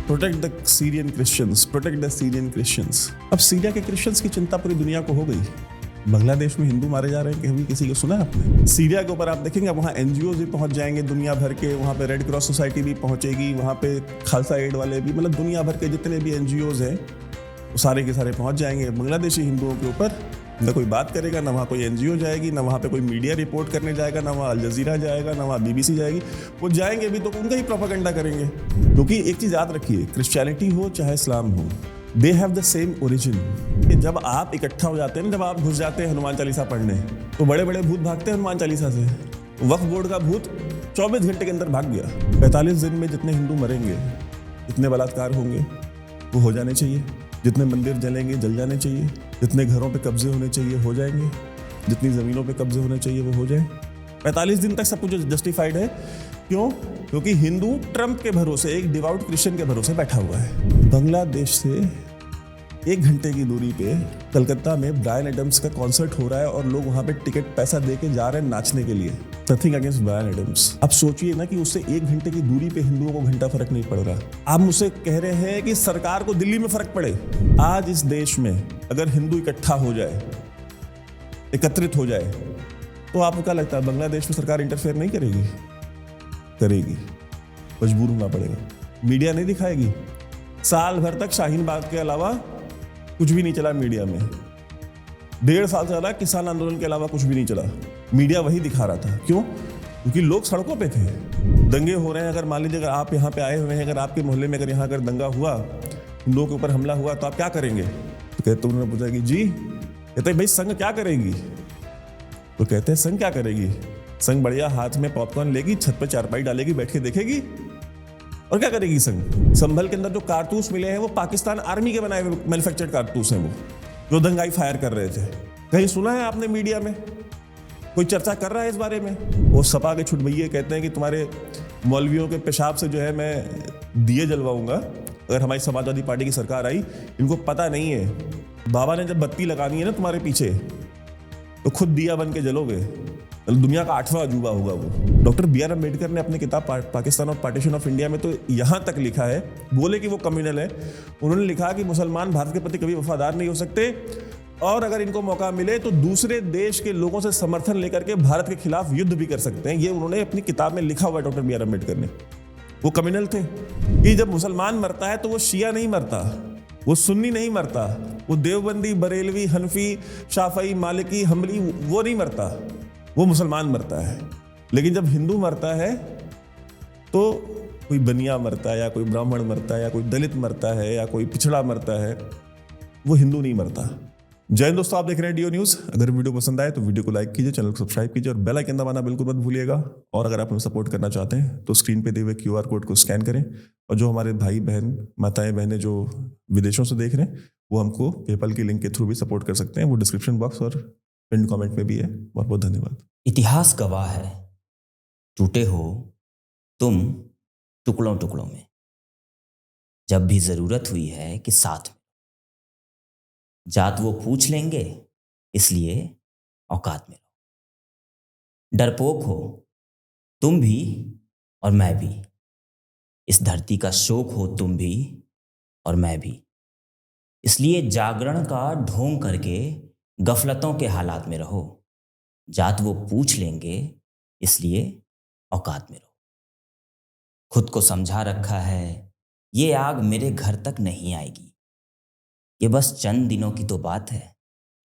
Protect the Syrian Christians, protect the Syrian Christians. अब Syria के Christians की चिंता पूरी दुनिया को हो गई। बांग्लादेश में हिंदू मारे जा रहे हैं, कभी किसी को सुना है आपने? सीरिया के ऊपर आप देखेंगे वहाँ एनजीओ भी पहुंच जाएंगे दुनिया भर के, वहाँ पे रेड क्रॉस सोसाइटी भी पहुंचेगी, वहाँ पे खालसा एड वाले भी, मतलब दुनिया भर के जितने भी एनजीओज हैं वो सारे के सारे पहुंच जाएंगे। बांग्लादेशी हिंदुओं के ऊपर ना कोई बात करेगा, ना वहाँ कोई एनजीओ जाएगी, ना वहाँ पे कोई मीडिया रिपोर्ट करने जाएगा, ना वहाँ अल जजीरा जाएगा, ना वहाँ बीबीसी जाएगी। वो जाएंगे भी तो उनका ही प्रोपेगेंडा करेंगे। क्योंकि एक चीज़ याद रखिए, क्रिश्चियनिटी हो चाहे इस्लाम हो, they have the same origin. जब आप इकट्ठा हो जाते हैं, जब आप घुस जाते हैं हनुमान चालीसा पढ़ने, तो बड़े बड़े भूत भागते हैं हनुमान चालीसा से। वक्फ बोर्ड का भूत 24 घंटे के अंदर भाग गया। 45 दिन में जितने हिंदू मरेंगे, जितने बलात्कार होंगे वो हो जाने चाहिए, जितने मंदिर जलेंगे जल जाने चाहिए, जितने घरों पे कब्जे होने चाहिए हो जाएंगे, जितनी ज़मीनों पे कब्जे होने चाहिए वो हो जाए। 45 दिन तक सब कुछ जस्टिफाइड है। क्यों? क्योंकि हिंदू ट्रंप के भरोसे, एक डिवाउट क्रिश्चियन के भरोसे बैठा हुआ है। बांग्लादेश से 1 घंटे की दूरी पे कलकत्ता में ब्रायन एडम्स का कॉन्सर्ट हो रहा है और लोग वहां पे टिकट पैसा दे के जा रहे हैं नाचने के लिए। Nothing against Bryan Adams. आप सोचिए ना कि उससे 1 घंटे की दूरी पे हिंदुओं को घंटा फर्क नहीं पड़ रहा। आप मुझसे कह रहे हैं कि सरकार को दिल्ली में फर्क पड़े। आज इस देश में अगर हिंदू इकट्ठा हो जाए, एकत्रित हो जाए, तो आपको क्या लगता है बांग्लादेश में सरकार इंटरफेयर नहीं करेगी? करेगी, मजबूर होना पड़ेगा। मीडिया नहीं दिखाएगी। साल भर तक शाहीन बाग के अलावा कुछ भी नहीं चला मीडिया में। 1.5 साल चला किसान आंदोलन के अलावा कुछ भी नहीं चला। मीडिया वही दिखा रहा था। क्यों? क्योंकि लोग सड़कों पे थे, दंगे हो रहे हैं। अगर मान लीजिए अगर आप यहाँ पे आए हुए हैं, अगर आपके मोहल्ले में अगर यहाँ अगर दंगा हुआ, हिंदुओं के ऊपर हमला हुआ, तो आप क्या करेंगे? तो कहते उन्होंने पूछा कि जी, कहते भाई संघ क्या करेगी? तो कहते हैं संघ क्या करेगी? संघ बढ़िया हाथ में पॉपकॉर्न लेगी, छत पे चारपाई डालेगी, बैठ के देखेगी। और क्या करेगी संघ? संभल के अंदर जो कारतूस मिले हैं वो पाकिस्तान आर्मी के बनाए हुए मैन्युफैक्चर्ड कारतूस हैं, वो जो दंगाई फायर कर रहे थे। कहीं सुना है आपने मीडिया में? कोई चर्चा कर रहा है इस बारे में? वो सपा के छुटभैये कहते हैं कि तुम्हारे मौलवियों के पेशाब से जो है मैं दिए जलवाऊंगा अगर हमारी समाजवादी पार्टी की सरकार आई। इनको पता नहीं है, बाबा ने जब बत्ती लगानी है ना तुम्हारे पीछे, तो खुद दिया बन के जलोगे। दुनिया का 8वां अजूबा होगा वो। डॉक्टर बी आर अम्बेडकर ने अपनी किताब पाकिस्तान और पार्टीशन ऑफ इंडिया में तो यहाँ तक लिखा है, बोले कि वो कम्युनल है, उन्होंने लिखा कि मुसलमान भारत के प्रति कभी वफादार नहीं हो सकते और अगर इनको मौका मिले तो दूसरे देश के लोगों से समर्थन लेकर के भारत के खिलाफ युद्ध भी कर सकते हैं। ये उन्होंने अपनी किताब में लिखा हुआ है डॉक्टर बी आर अम्बेडकर ने। वो कम्युनल थे कि जब मुसलमान मरता है तो वो शिया नहीं मरता, वो सुन्नी नहीं मरता, वो देवबंदी, बरेलवी, हनफी, शाफई, मालिकी, हम्बली वो नहीं मरता, वो मुसलमान मरता है। लेकिन जब हिंदू मरता है तो कोई बनिया मरता है या कोई ब्राह्मण मरता है या कोई दलित मरता है या कोई पिछड़ा मरता है, वो हिंदू नहीं मरता। जय हिंद दोस्तों, आप देख रहे हैं डीओ न्यूज़। अगर वीडियो पसंद आए तो वीडियो को लाइक कीजिए, चैनल को सब्सक्राइब कीजिए और बेल आइकन दबाना बिल्कुल मत भूलिएगा। और अगर आप हमें सपोर्ट करना चाहते हैं तो स्क्रीन पे दिए हुए QR कोड को स्कैन करें। और जो हमारे भाई बहन, माताएं बहनें जो विदेशों से देख रहे हैं, वो हमको पेपल की लिंक के थ्रू भी सपोर्ट कर सकते हैं। वो डिस्क्रिप्शन बॉक्स और पिन कमेंट में भी है। बहुत बहुत धन्यवाद। इतिहास गवाह है, टूटे हो तुम टुकड़ों टुकड़ों में, जब भी जरूरत हुई है कि साथ में। जात वो पूछ लेंगे, इसलिए औकात में रहो। डरपोक हो तुम भी और मैं भी, इस धरती का शोक हो तुम भी और मैं भी, इसलिए जागरण का ढोंग करके गफलतों के हालात में रहो। जात वो पूछ लेंगे, इसलिए औकात में रहो। खुद को समझा रखा है, ये आग मेरे घर तक नहीं आएगी, ये बस चंद दिनों की तो बात है,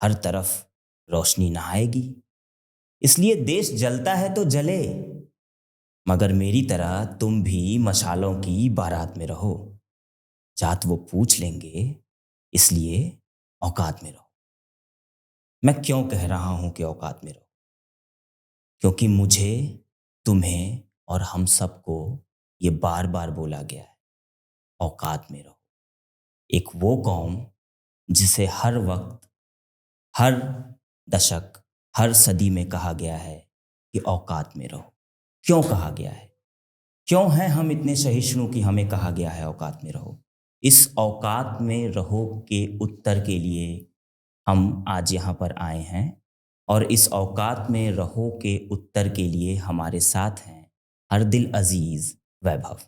हर तरफ रोशनी नहाएगी। इसलिए देश जलता है तो जले, मगर मेरी तरह तुम भी मशालों की बारात में रहो। जात वो पूछ लेंगे, इसलिए औकात में रहो। मैं क्यों कह रहा हूं कि औकात में रहो? क्योंकि मुझे, तुम्हें और हम सबको ये बार बार बोला गया है, औकात में रहो। एक वो कौम जिसे हर वक्त, हर दशक, हर सदी में कहा गया है कि औकात में रहो। क्यों कहा गया है? क्यों हैं हम इतने सहिष्णु कि हमें कहा गया है औकात में रहो? इस औकात में रहो के उत्तर के लिए हम आज यहाँ पर आए हैं और इस औकात में रहो के उत्तर के लिए हमारे साथ हैं हर दिल अजीज वैभव।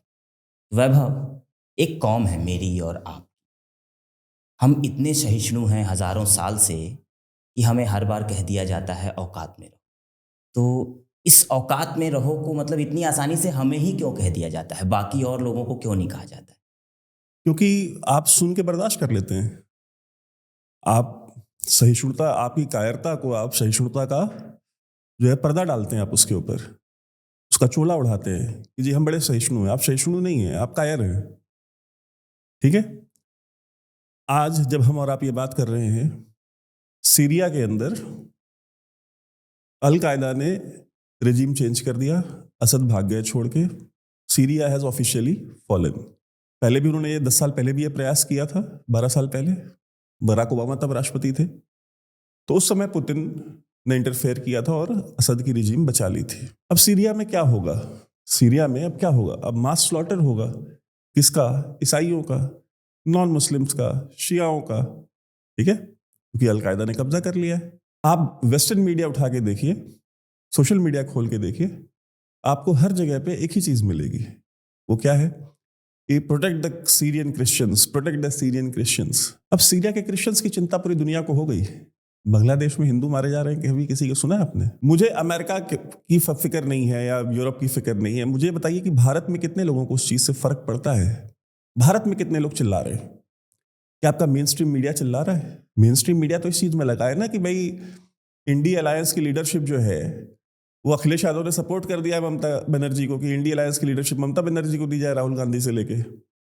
वैभव, एक कौम है मेरी और आप। हम इतने सहिष्णु हैं हजारों साल से कि हमें हर बार कह दिया जाता है औकात में रहो। तो इस औकात में रहो को मतलब इतनी आसानी से हमें ही क्यों कह दिया जाता है, बाकी और लोगों को क्यों नहीं कहा जाता है? क्योंकि आप सुन के बर्दाश्त कर लेते हैं। आप सहिष्णुता, आपकी कायरता को आप सहिष्णुता का जो है पर्दा डालते हैं, आप उसके ऊपर उसका चोला उड़ाते हैं कि जी हम बड़े सहिष्णु हैं। आप सहिष्णु नहीं हैं, आप कायर हैं। ठीक है। आज जब हम और आप ये बात कर रहे हैं, सीरिया के अंदर अल कायदा ने रेजिम चेंज कर दिया, असद भाग गए छोड़ के। Syria has officially fallen. पहले भी उन्होंने ये 10 साल पहले भी ये प्रयास किया था, 12 साल पहले बराक ओबामा तब राष्ट्रपति थे। तो उस समय पुतिन ने इंटरफेयर किया था और असद की रिजीम बचा ली थी। अब सीरिया में क्या होगा? सीरिया में अब क्या होगा? अब मास स्लॉटर होगा। किसका? ईसाइयों का, नॉन मुस्लिम्स का, शियाओं का। ठीक है, क्योंकि अलकायदा ने कब्जा कर लिया है। आप वेस्टर्न मीडिया उठा के देखिए, सोशल मीडिया खोल के देखिए, आपको हर जगह पे एक ही चीज मिलेगी। वो क्या है? Protect the Syrian Christians, protect the Syrian Christians. अब सीरिया के क्रिश्चियंस की चिंता पूरी दुनिया को हो गई। बांग्लादेश में हिंदू मारे जा रहे हैं, कभी किसी को सुना है आपने? मुझे अमेरिका की फिक्र नहीं है या यूरोप की फिक्र नहीं है। मुझे बताइए कि भारत में कितने लोगों को उस चीज से फर्क पड़ता है? भारत में कितने लोग चिल्ला रहे हैं? क्या आपका मेन स्ट्रीम मीडिया चिल्ला रहा है? मेन स्ट्रीम मीडिया तो इस चीज में लगा है ना कि भाई इंडिया अलायंस की लीडरशिप जो है वो अखिलेश यादव ने सपोर्ट कर दिया है ममता बनर्जी को, कि इंडिया अलायंस की लीडरशिप ममता बनर्जी को दी जाए, राहुल गांधी से लेके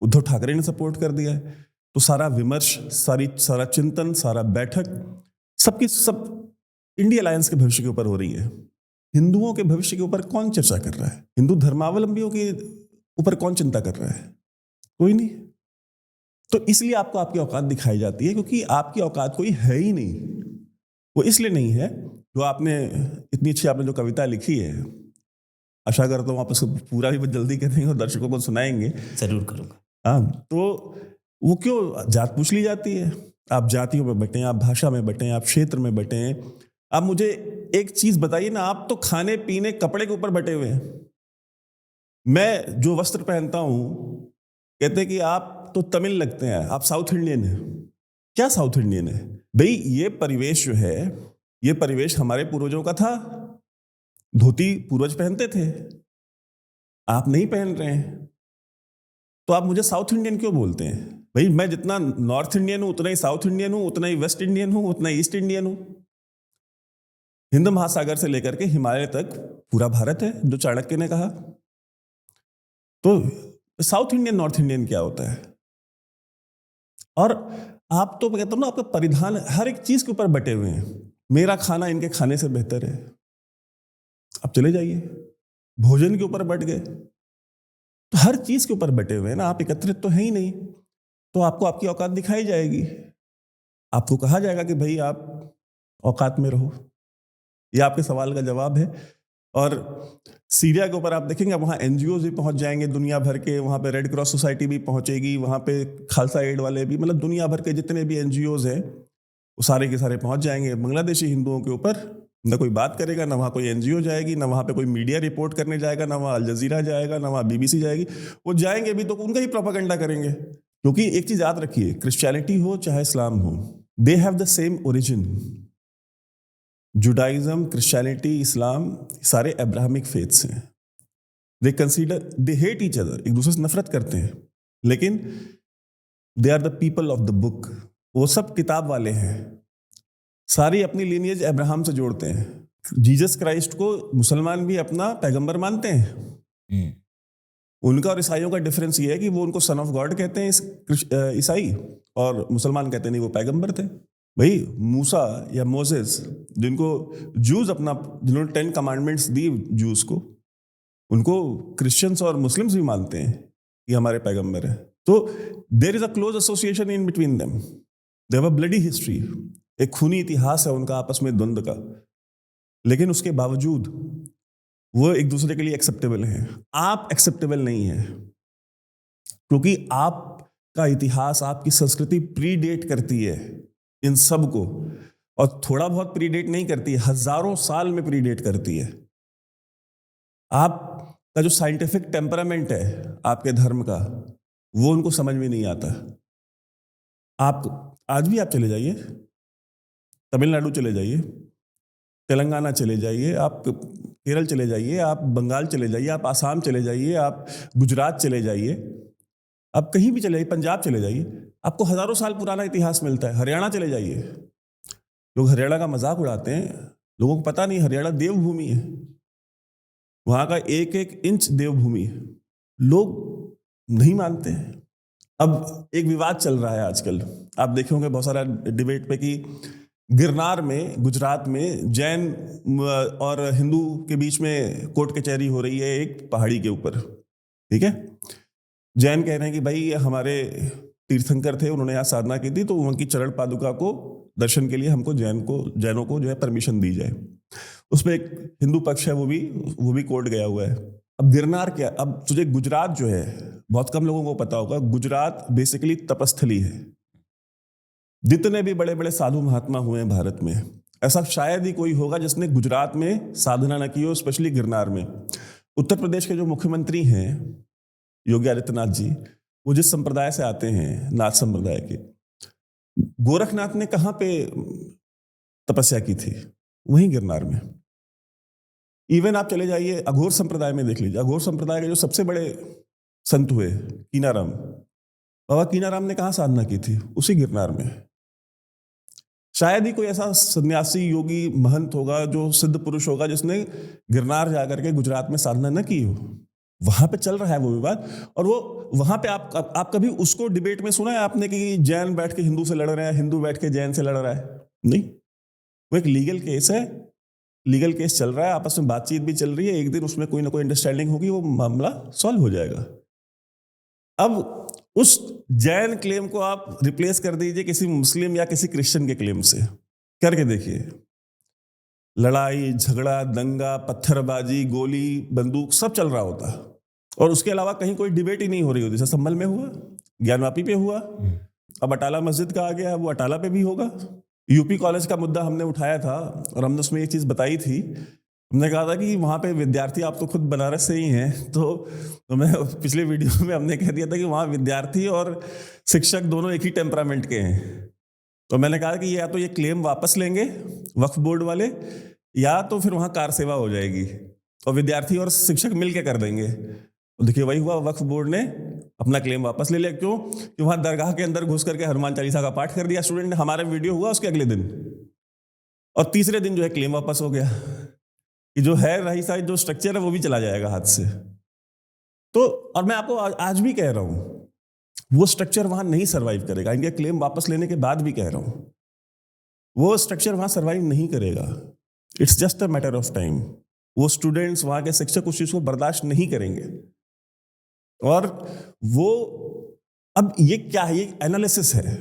उद्धव ठाकरे ने सपोर्ट कर दिया है। तो सारा विमर्श, सारा चिंतन, सारा बैठक सबकी सब इंडिया अलायंस के भविष्य के ऊपर हो रही है। हिंदुओं के भविष्य के ऊपर कौन चर्चा कर रहा है? हिंदू धर्मावलंबियों के ऊपर कौन चिंता कर रहा है? कोई नहीं। तो इसलिए आपको आपकी औकात दिखाई जाती है, क्योंकि आपकी औकात कोई है ही नहीं। वो इसलिए नहीं है जो आपने इतनी अच्छी आपने जो कविता लिखी है, आशा करता हूँ आप उसको पूरा भी जल्दी करेंगे और दर्शकों को सुनाएंगे। जरूर करूंगा। हाँ, तो वो क्यों जात पूछ ली जाती है? आप जातियों में बटें, आप भाषा में बटें, आप क्षेत्र में बटें। आप मुझे एक चीज बताइए ना, आप तो खाने पीने कपड़े के ऊपर बटे हुए हैं। मैं जो वस्त्र पहनता हूं, कहते हैं कि आप तो तमिल लगते हैं, आप साउथ इंडियन हैं। क्या साउथ इंडियन है भाई? ये परिवेश जो है, ये परिवेश हमारे पूर्वजों का था। धोती पूर्वज पहनते थे, आप नहीं पहन रहे हैं, तो आप मुझे साउथ इंडियन क्यों बोलते हैं? भाई मैं जितना नॉर्थ इंडियन हूं उतना ही साउथ इंडियन हूं, उतना ही वेस्ट इंडियन हूं, उतना ही ईस्ट इंडियन हूं। हिंद महासागर से लेकर के हिमालय तक पूरा भारत है, जो चाणक्य ने कहा। तो साउथ इंडियन नॉर्थ इंडियन क्या होता है? और आप तो कहता हूं ना, आपका परिधान हर एक चीज के ऊपर बटे हुए हैं। मेरा खाना इनके खाने से बेहतर है। आप चले जाइए, भोजन के ऊपर बट गए, तो हर चीज के ऊपर बटे हुए हैं ना। आप एकत्रित तो है ही नहीं, तो आपको आपकी औकात दिखाई जाएगी। आपको कहा जाएगा कि भाई आप औकात में रहो। यह आपके सवाल का जवाब है। और सीरिया के ऊपर आप देखेंगे, वहाँ एनजीओ भी पहुंच जाएंगे दुनिया भर के। वहाँ पे रेड क्रॉस सोसाइटी भी पहुंचेगी, वहाँ पे खालसा एड वाले भी, मतलब दुनिया भर के जितने भी एनजीओज हैं वो सारे के सारे पहुंच जाएंगे। बांग्लादेशी हिंदुओं के ऊपर ना कोई बात करेगा, ना वहाँ कोई एनजीओ जाएगी, ना वहाँ पे कोई मीडिया रिपोर्ट करने जाएगा, ना वहाँ अल जजीरा जाएगा, ना वहाँ बीबीसी जाएगी। वो जाएंगे भी तो उनका ही प्रोपेगेंडा करेंगे। क्योंकि एक चीज याद रखिए, क्रिश्चियनिटी हो चाहे इस्लाम हो, they have the same origin. Judaism, Christianity, Islam सारे अब्राहमिक फेथ्स हैं। They consider, they hate each other, एक दूसरे से नफरत करते हैं, लेकिन they are the people of the book. वो सब किताब वाले हैं, सारी अपनी लीनियज अब्राहम से जोड़ते हैं। जीसस क्राइस्ट को मुसलमान भी अपना पैगंबर मानते हैं। उनका और ईसाइयों का डिफरेंस ये है कि वो उनको सन ऑफ गॉड कहते हैं ईसाई, और मुसलमान कहते नहीं, वो पैगंबर थे। भाई मूसा या मोसेस, जिनको जूस अपना, जिन्होंने 10 कमांडमेंट्स दी जूस को, उनको क्रिश्चियंस और मुस्लिम्स भी मानते हैं कि हमारे पैगंबर है। तो there is a close association in between them. They have a bloody history, एक खूनी इतिहास है उनका आपस में द्वंद्व का। लेकिन उसके बावजूद वो एक दूसरे के लिए एक्सेप्टेबल हैं। आप एक्सेप्टेबल नहीं हैं, क्योंकि आपका इतिहास, आपकी संस्कृति प्रीडेट करती है इन सब को, और थोड़ा बहुत प्रीडेट नहीं करती है, हजारों साल में प्रीडेट करती है। आपका जो साइंटिफिक टेम्परामेंट है आपके धर्म का, वो उनको समझ में नहीं आता। आप आज भी आप चले जाइए, तमिलनाडु चले जाइए, तेलंगाना चले जाइए, आप केरल चले जाइए, आप बंगाल चले जाइए, आप आसाम चले जाइए, आप गुजरात चले जाइए, आप कहीं भी चले जाइए, पंजाब चले जाइए, आपको हजारों साल पुराना इतिहास मिलता है। हरियाणा चले जाइए, लोग हरियाणा का मजाक उड़ाते हैं, लोगों को पता नहीं हरियाणा देवभूमि है, वहां का एक एक इंच देवभूमि है, लोग नहीं मानते हैं। अब एक विवाद चल रहा है आजकल, आप देखे होंगे बहुत सारा डिबेट पे कि गिरनार में, गुजरात में जैन और हिंदू के बीच में कोर्ट कचहरी हो रही है एक पहाड़ी के ऊपर, ठीक है। जैन कह रहे हैं कि भाई ये हमारे तीर्थंकर थे, उन्होंने यहाँ साधना की थी, तो उनकी चरण पादुका को दर्शन के लिए हमको जैनों को जो है परमिशन दी जाए। उसमें एक हिंदू पक्ष है, वो भी कोर्ट गया हुआ है। अब गिरनार क्या, अब तुझे गुजरात जो है, बहुत कम लोगों को पता होगा, गुजरात बेसिकली तपस्थली है। जितने भी बड़े बड़े साधु महात्मा हुए हैं भारत में, ऐसा शायद ही कोई होगा जिसने गुजरात में साधना न की हो, स्पेशली गिरनार में। उत्तर प्रदेश के जो मुख्यमंत्री हैं योगी आदित्यनाथ जी, वो जिस संप्रदाय से आते हैं, नाथ संप्रदाय के, गोरखनाथ ने कहाँ पे तपस्या की थी? वहीं गिरनार में। इवन आप चले जाइए अघोर संप्रदाय में, देख लीजिए अघोर संप्रदाय के जो सबसे बड़े संत हुए कीनाराम, बाबा कीनाराम ने कहाँ साधना की थी? उसी गिरनार में। शायद ही कोई ऐसा सन्यासी योगी महंत होगा, जो सिद्ध पुरुष होगा, जिसने गिरनार जाकर के गुजरात में साधना न की हो। वहां पे चल रहा है वो विवाद, और वो वहां पे आप कभी उसको डिबेट में सुना है आपने कि जैन बैठ के हिंदू से लड़ रहे हैं, हिंदू बैठ के जैन से लड़ रहा है? नहीं, वो एक लीगल केस है, लीगल केस चल रहा है, आपस में बातचीत भी चल रही है, एक दिन उसमें कोई ना कोई अंडरस्टैंडिंग होगी, वो मामला सॉल्व हो जाएगा। अब उस जैन क्लेम को आप रिप्लेस कर दीजिए किसी मुस्लिम या किसी क्रिश्चियन के क्लेम से, करके देखिए। लड़ाई झगड़ा, दंगा, पत्थरबाजी, गोली, बंदूक सब चल रहा होता, और उसके अलावा कहीं कोई डिबेट ही नहीं हो रही होती। जैसे संभल में हुआ, ज्ञानवापी पे हुआ, अब अटाला मस्जिद का आ गया, वो अटाला पे भी होगा। यूपी कॉलेज का मुद्दा हमने उठाया था, और हमने उसमें एक चीज बताई थी, हमने कहा था कि वहाँ पे विद्यार्थी, आप तो खुद बनारस से ही हैं, तो मैं पिछले वीडियो में हमने कह दिया था कि वहाँ विद्यार्थी और शिक्षक दोनों एक ही टेम्परामेंट के हैं। तो मैंने कहा कि या तो ये क्लेम वापस लेंगे वक्फ बोर्ड वाले, या तो फिर वहाँ कार सेवा हो जाएगी और विद्यार्थी और शिक्षक मिल के कर देंगे। तो देखिए वही हुआ, वक्फ बोर्ड ने अपना क्लेम वापस ले लिया। क्यों? कि वहाँ दरगाह के अंदर घुस करके हनुमान चालीसा का पाठ कर दिया स्टूडेंट ने। हमारा वीडियो हुआ उसके अगले दिन, और तीसरे दिन जो है क्लेम वापस हो गया कि जो है रही साइड जो स्ट्रक्चर है वो भी चला जाएगा हाथ से। तो और मैं आपको आज भी कह रहा हूं, वो स्ट्रक्चर वहां नहीं सर्वाइव करेगा। इनके क्लेम वापस लेने के बाद भी कह रहा हूं, वो स्ट्रक्चर वहां सर्वाइव नहीं करेगा। It's just a matter of time. वो स्टूडेंट्स, वहां के शिक्षक उस चीज को बर्दाश्त नहीं करेंगे। और वो, अब ये क्या है? ये एनालिसिस है।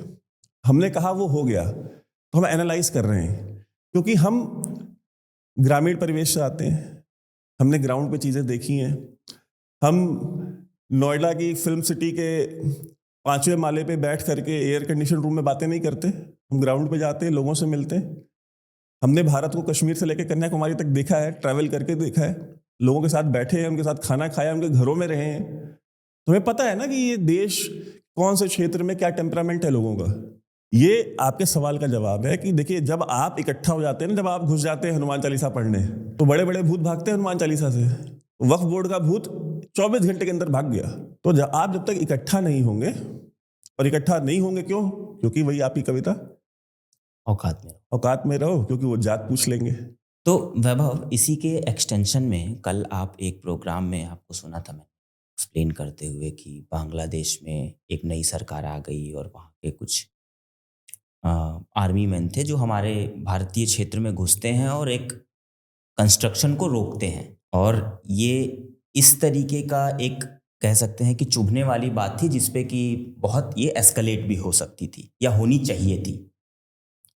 हमने कहा वो हो गया, तो हम एनालाइज कर रहे हैं, क्योंकि हम ग्रामीण परिवेश से आते हैं, हमने ग्राउंड पे चीजें देखी हैं। हम नोएडा की फिल्म सिटी के 5वें माले पे बैठ करके एयर कंडीशन रूम में बातें नहीं करते, हम ग्राउंड पे जाते हैं, लोगों से मिलते हैं। हमने भारत को कश्मीर से लेकर कन्याकुमारी तक देखा है, ट्रैवल करके देखा है, लोगों के साथ बैठे हैं, उनके साथ खाना खाया, उनके घरों में रहे हैं। तो हमें पता है ना कि ये देश कौन से क्षेत्र में क्या टेम्परामेंट है लोगों का। ये आपके सवाल का जवाब है कि देखिए, जब आप इकट्ठा हो जाते हैं ना, जब आप घुस जाते हैं हनुमान चालीसा पढ़ने, तो बड़े बड़े भूत भागते हैं हनुमान चालीसा से। वक्फ बोर्ड का भूत 24 घंटे के अंदर भाग गया। तो आप जब तक इकट्ठा नहीं होंगे, और इकट्ठा नहीं होंगे क्यों? क्योंकि वही आपकी कविता, औकात में रहो, क्योंकि वो जात पूछ लेंगे। तो वैभव, इसी के एक्सटेंशन में कल आप एक प्रोग्राम में, आपको सुना था मैं एक्सप्लेन करते हुए कि बांग्लादेश में एक नई सरकार आ गई और वहाँ के कुछ आर्मी मैन थे जो हमारे भारतीय क्षेत्र में घुसते हैं और एक कंस्ट्रक्शन को रोकते हैं। और ये इस तरीके का एक, कह सकते हैं कि चुभने वाली बात थी, जिसपे कि बहुत ये एस्केलेट भी हो सकती थी या होनी चाहिए थी,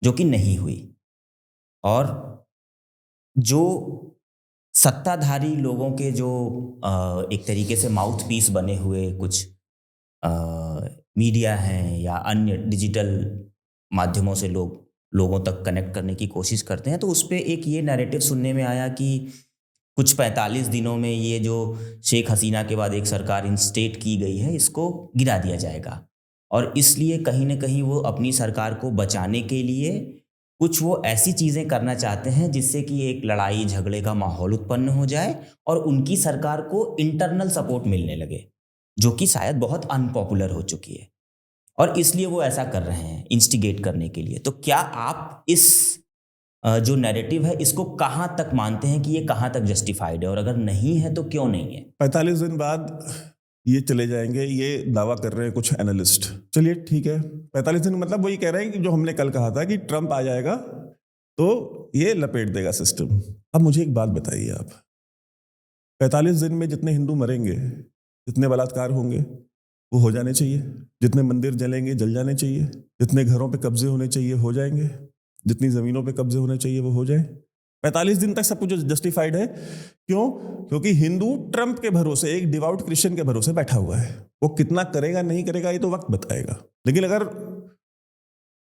जो कि नहीं हुई। और जो सत्ताधारी लोगों के जो एक तरीके से माउथ पीस बने हुए कुछ मीडिया हैं या अन्य डिजिटल माध्यमों से लोगों तक कनेक्ट करने की कोशिश करते हैं, तो उस पर एक ये नैरेटिव सुनने में आया कि कुछ 45 दिनों में ये जो शेख हसीना के बाद एक सरकार इंस्टेट की गई है, इसको गिरा दिया जाएगा। और इसलिए कहीं ना कहीं वो अपनी सरकार को बचाने के लिए कुछ वो ऐसी चीज़ें करना चाहते हैं जिससे कि एक लड़ाई झगड़े का माहौल उत्पन्न हो जाए और उनकी सरकार को इंटरनल सपोर्ट मिलने लगे, जो कि शायद बहुत अनपॉपुलर हो चुकी है। और इसलिए वो ऐसा कर रहे हैं, इंस्टिगेट करने के लिए। तो क्या आप इस जो नैरेटिव है इसको कहाँ तक मानते हैं कि ये कहाँ तक जस्टिफाइड है, और अगर नहीं है तो क्यों नहीं है? 45 दिन बाद ये चले जाएंगे, ये दावा कर रहे हैं कुछ एनालिस्ट। चलिए ठीक है, 45 दिन मतलब वही कह रहे हैं कि जो हमने कल कहा था कि ट्रंप आ जाएगा तो ये लपेट देगा सिस्टम। अब मुझे एक बात बताइए आप, 45 दिन में जितने हिंदू मरेंगे, जितने बलात्कार होंगे वो हो जाने चाहिए, जितने मंदिर जलेंगे जल जाने चाहिए, जितने घरों पे कब्जे होने चाहिए हो जाएंगे, जितनी जमीनों पे कब्जे होने चाहिए वो हो जाए। 45 दिन तक सब कुछ जस्टिफाइड है। क्यों? क्योंकि हिंदू ट्रंप के भरोसे, एक डिवाउट क्रिश्चियन के भरोसे बैठा हुआ है। वो कितना करेगा नहीं करेगा ये तो वक्त बताएगा, लेकिन अगर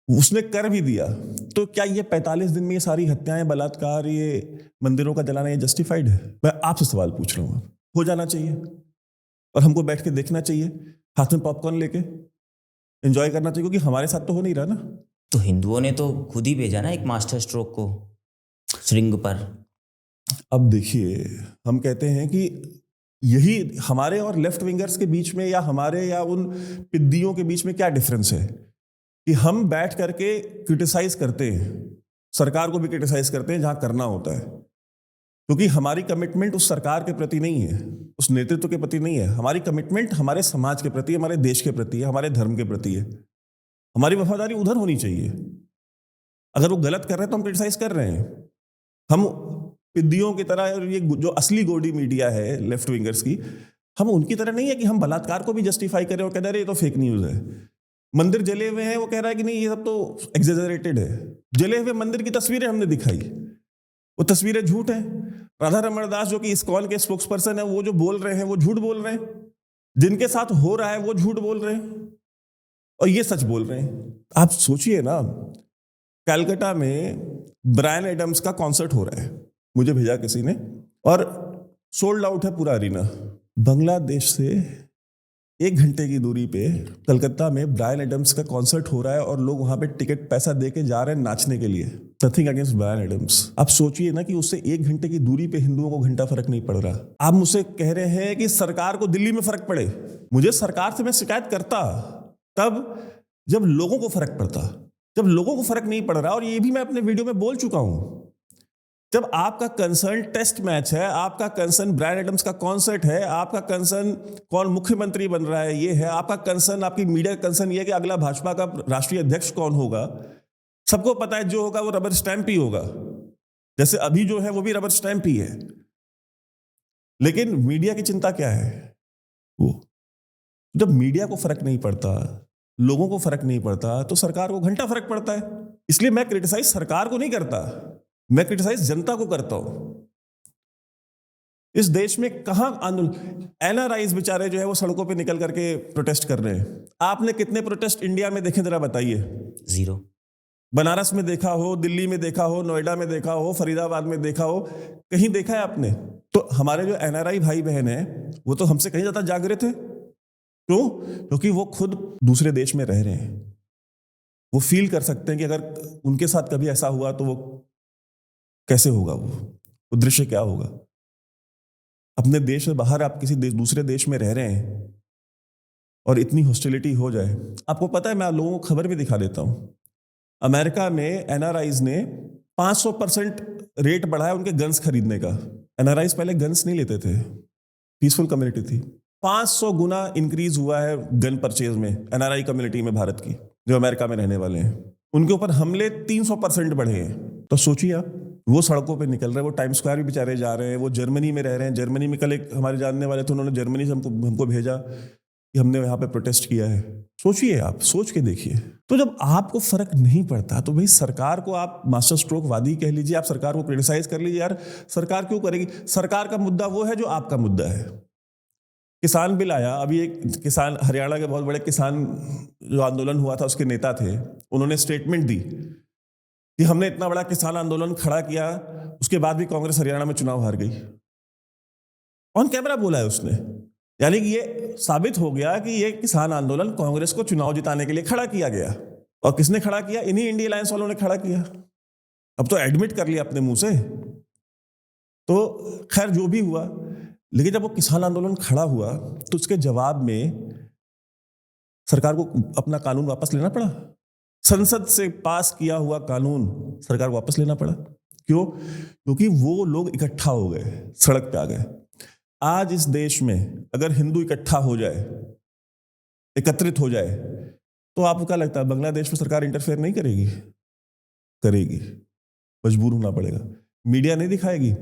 उसने कर भी दिया तो क्या ये 45 दिन में ये सारी हत्याएं, बलात्कार, ये मंदिरों का जलाना, ये जस्टिफाइड है? मैं आपसे सवाल पूछ रहा हूं। हो जाना चाहिए और हमको बैठ के देखना चाहिए, हाथ में पॉपकॉर्न लेके एंजॉय करना चाहिए, क्योंकि हमारे साथ तो हो नहीं रहा ना। तो हिंदुओं ने तो खुद ही भेजा ना एक मास्टर स्ट्रोक को श्रृंग पर। अब देखिए, हम कहते हैं कि यही हमारे और लेफ्ट विंगर्स के बीच में, या हमारे या उन पिद्दियों के बीच में क्या डिफरेंस है कि हम बैठ करके क्रिटिसाइज करते हैं, सरकार को भी क्रिटिसाइज करते हैं जहां करना होता है, क्योंकि हमारी कमिटमेंट उस सरकार के प्रति नहीं है, उस नेतृत्व के प्रति नहीं है। हमारी कमिटमेंट हमारे समाज के प्रति, हमारे देश के प्रति है, हमारे धर्म के प्रति है। हमारी वफादारी उधर होनी चाहिए। अगर वो गलत कर रहे हैं तो हम क्रिटिसाइज कर रहे हैं। हम पिद्दियों की तरह, और ये जो असली गोडी मीडिया है लेफ्ट विंगर्स की, हम उनकी तरह नहीं है कि हम बलात्कार को भी जस्टिफाई करें और कह रहे हैं ये तो फेक न्यूज है। मंदिर जले हुए हैं, वो कह रहा है कि नहीं ये सब तो एग्जेजरेटेड है। जले हुए मंदिर की तस्वीरें हमने दिखाई, वो तस्वीरें झूठ है। राधा रमण दास जो कि इस्कॉन के स्पोक्स पर्सन है, वो जो बोल रहे हैं वो झूठ बोल रहे हैं। जिनके साथ हो रहा है वो झूठ बोल रहे हैं और ये सच बोल रहे हैं। आप सोचिए ना, कलकत्ता में ब्रायन एडम्स का कॉन्सर्ट हो रहा है, मुझे भेजा किसी ने, और सोल्ड आउट है पूरा अरीना। बांग्लादेश से 1 घंटे की दूरी पे कलकत्ता में ब्रायन एडम्स का कॉन्सर्ट हो रहा है और लोग वहां पे टिकट पैसा दे के जा रहे हैं नाचने के लिए। Nothing against Bryan Adams. आप सोचिए ना कि उससे 1 घंटे की दूरी पे हिंदुओं को घंटा फर्क नहीं पड़ रहा। आप मुझसे कह रहे हैं कि सरकार को दिल्ली में फर्क पड़े। मुझे सरकार से मैं शिकायत करता तब जब लोगों को फर्क पड़ता। जब लोगों को फर्क नहीं पड़ रहा, और ये भी मैं अपने वीडियो में बोल चुका हूं, जब आपका कंसर्न टेस्ट मैच है, आपका कंसर्न ब्रायन एडम्स का कॉन्सर्ट है, आपका कंसर्न कौन मुख्यमंत्री बन रहा है ये है, आपका कंसर्न, आपकी मीडिया का कंसर्न ये है कि अगला भाजपा का राष्ट्रीय अध्यक्ष कौन होगा, सबको पता है जो होगा वो रबर स्टैंप ही होगा। जैसे अभी जो है वो भी रबर स्टैंप ही है। लेकिन मीडिया की चिंता क्या है? वो जब मीडिया को फर्क नहीं पड़ता, लोगों को फर्क नहीं पड़ता, तो सरकार को घंटा फर्क पड़ता है। इसलिए मैं क्रिटिसाइज सरकार को नहीं करता, मैं क्रिटिसाइज जनता को करता हूं। इस देश में कहां आंदोलन, एनआरआईज बेचारे जो है वो सड़कों पे निकल करके प्रोटेस्ट कर रहे हैं। आपने कितने प्रोटेस्ट इंडिया में देखे जरा बताइए? 0। बनारस में देखा हो, दिल्ली में देखा हो, नोएडा में देखा हो, फरीदाबाद में देखा हो, कहीं देखा है आपने? तो हमारे जो एनआरआई भाई बहन है वो तो हमसे कहीं ज्यादा जागृत है। क्यों? क्योंकि वो खुद दूसरे देश में रह रहे हैं। वो फील कर सकते हैं कि अगर उनके साथ कभी ऐसा हुआ तो वो कैसे होगा, वो दृश्य क्या होगा। अपने देश से बाहर आप किसी दूसरे देश में रह रहे हैं और इतनी हॉस्टिलिटी हो जाए। आपको पता है, मैं आप लोगों को खबर भी दिखा देता हूं, अमेरिका में एनआरआईज ने 500% रेट बढ़ाया उनके गन्स खरीदने का। एनआरआईज पहले गन्स नहीं लेते थे, पीसफुल कम्युनिटी थी। 500 गुना इंक्रीज हुआ है गन परचेज में एनआरआई कम्युनिटी में, भारत की जो अमेरिका में रहने वाले हैं। उनके ऊपर हमले 300% बढ़े हैं। तो सोचिए आप, वो सड़कों पे निकल रहे हैं, वो टाइम स्क्वायर भी बेचारे जा रहे हैं, वो जर्मनी में रह रहे हैं। जर्मनी में कल एक हमारे जानने वाले थे, उन्होंने जर्मनी से हमको भेजा कि हमने यहाँ पे प्रोटेस्ट किया है। सोचिए आप, सोच के देखिए। तो जब आपको फर्क नहीं पड़ता तो भाई सरकार को आप मास्टर स्ट्रोक वादी कह लीजिए, आप सरकार को क्रिटिसाइज कर लीजिए। यार सरकार क्यों करेगी? सरकार का मुद्दा वो है जो आपका मुद्दा है। किसान बिल आया, अभी एक किसान, हरियाणा के बहुत बड़े किसान जो आंदोलन हुआ था उसके नेता थे, उन्होंने स्टेटमेंट दी कि हमने इतना बड़ा किसान आंदोलन खड़ा किया, उसके बाद भी कांग्रेस हरियाणा में चुनाव हार गई। ऑन कैमरा बोला है उसने। यानी कि ये साबित हो गया कि ये किसान आंदोलन कांग्रेस को चुनाव जिताने के लिए खड़ा किया गया। और किसने खड़ा किया? इन्हीं इंडिया अलायंस वालों ने खड़ा किया। अब तो एडमिट कर लिया अपने मुंह से। तो खैर जो भी हुआ, लेकिन जब वो किसान आंदोलन खड़ा हुआ तो उसके जवाब में सरकार को अपना कानून वापस लेना पड़ा। संसद से पास किया हुआ कानून सरकार को वापस लेना पड़ा। क्यों? क्योंकि वो लोग इकट्ठा हो गए, सड़क पे आ गए। आज इस देश में अगर हिंदू इकट्ठा हो जाए, एकत्रित हो जाए, तो आपको क्या लगता है बांग्लादेश में सरकार इंटरफेयर नहीं करेगी? करेगी, मजबूर होना पड़ेगा। मीडिया नहीं दिखाएगी।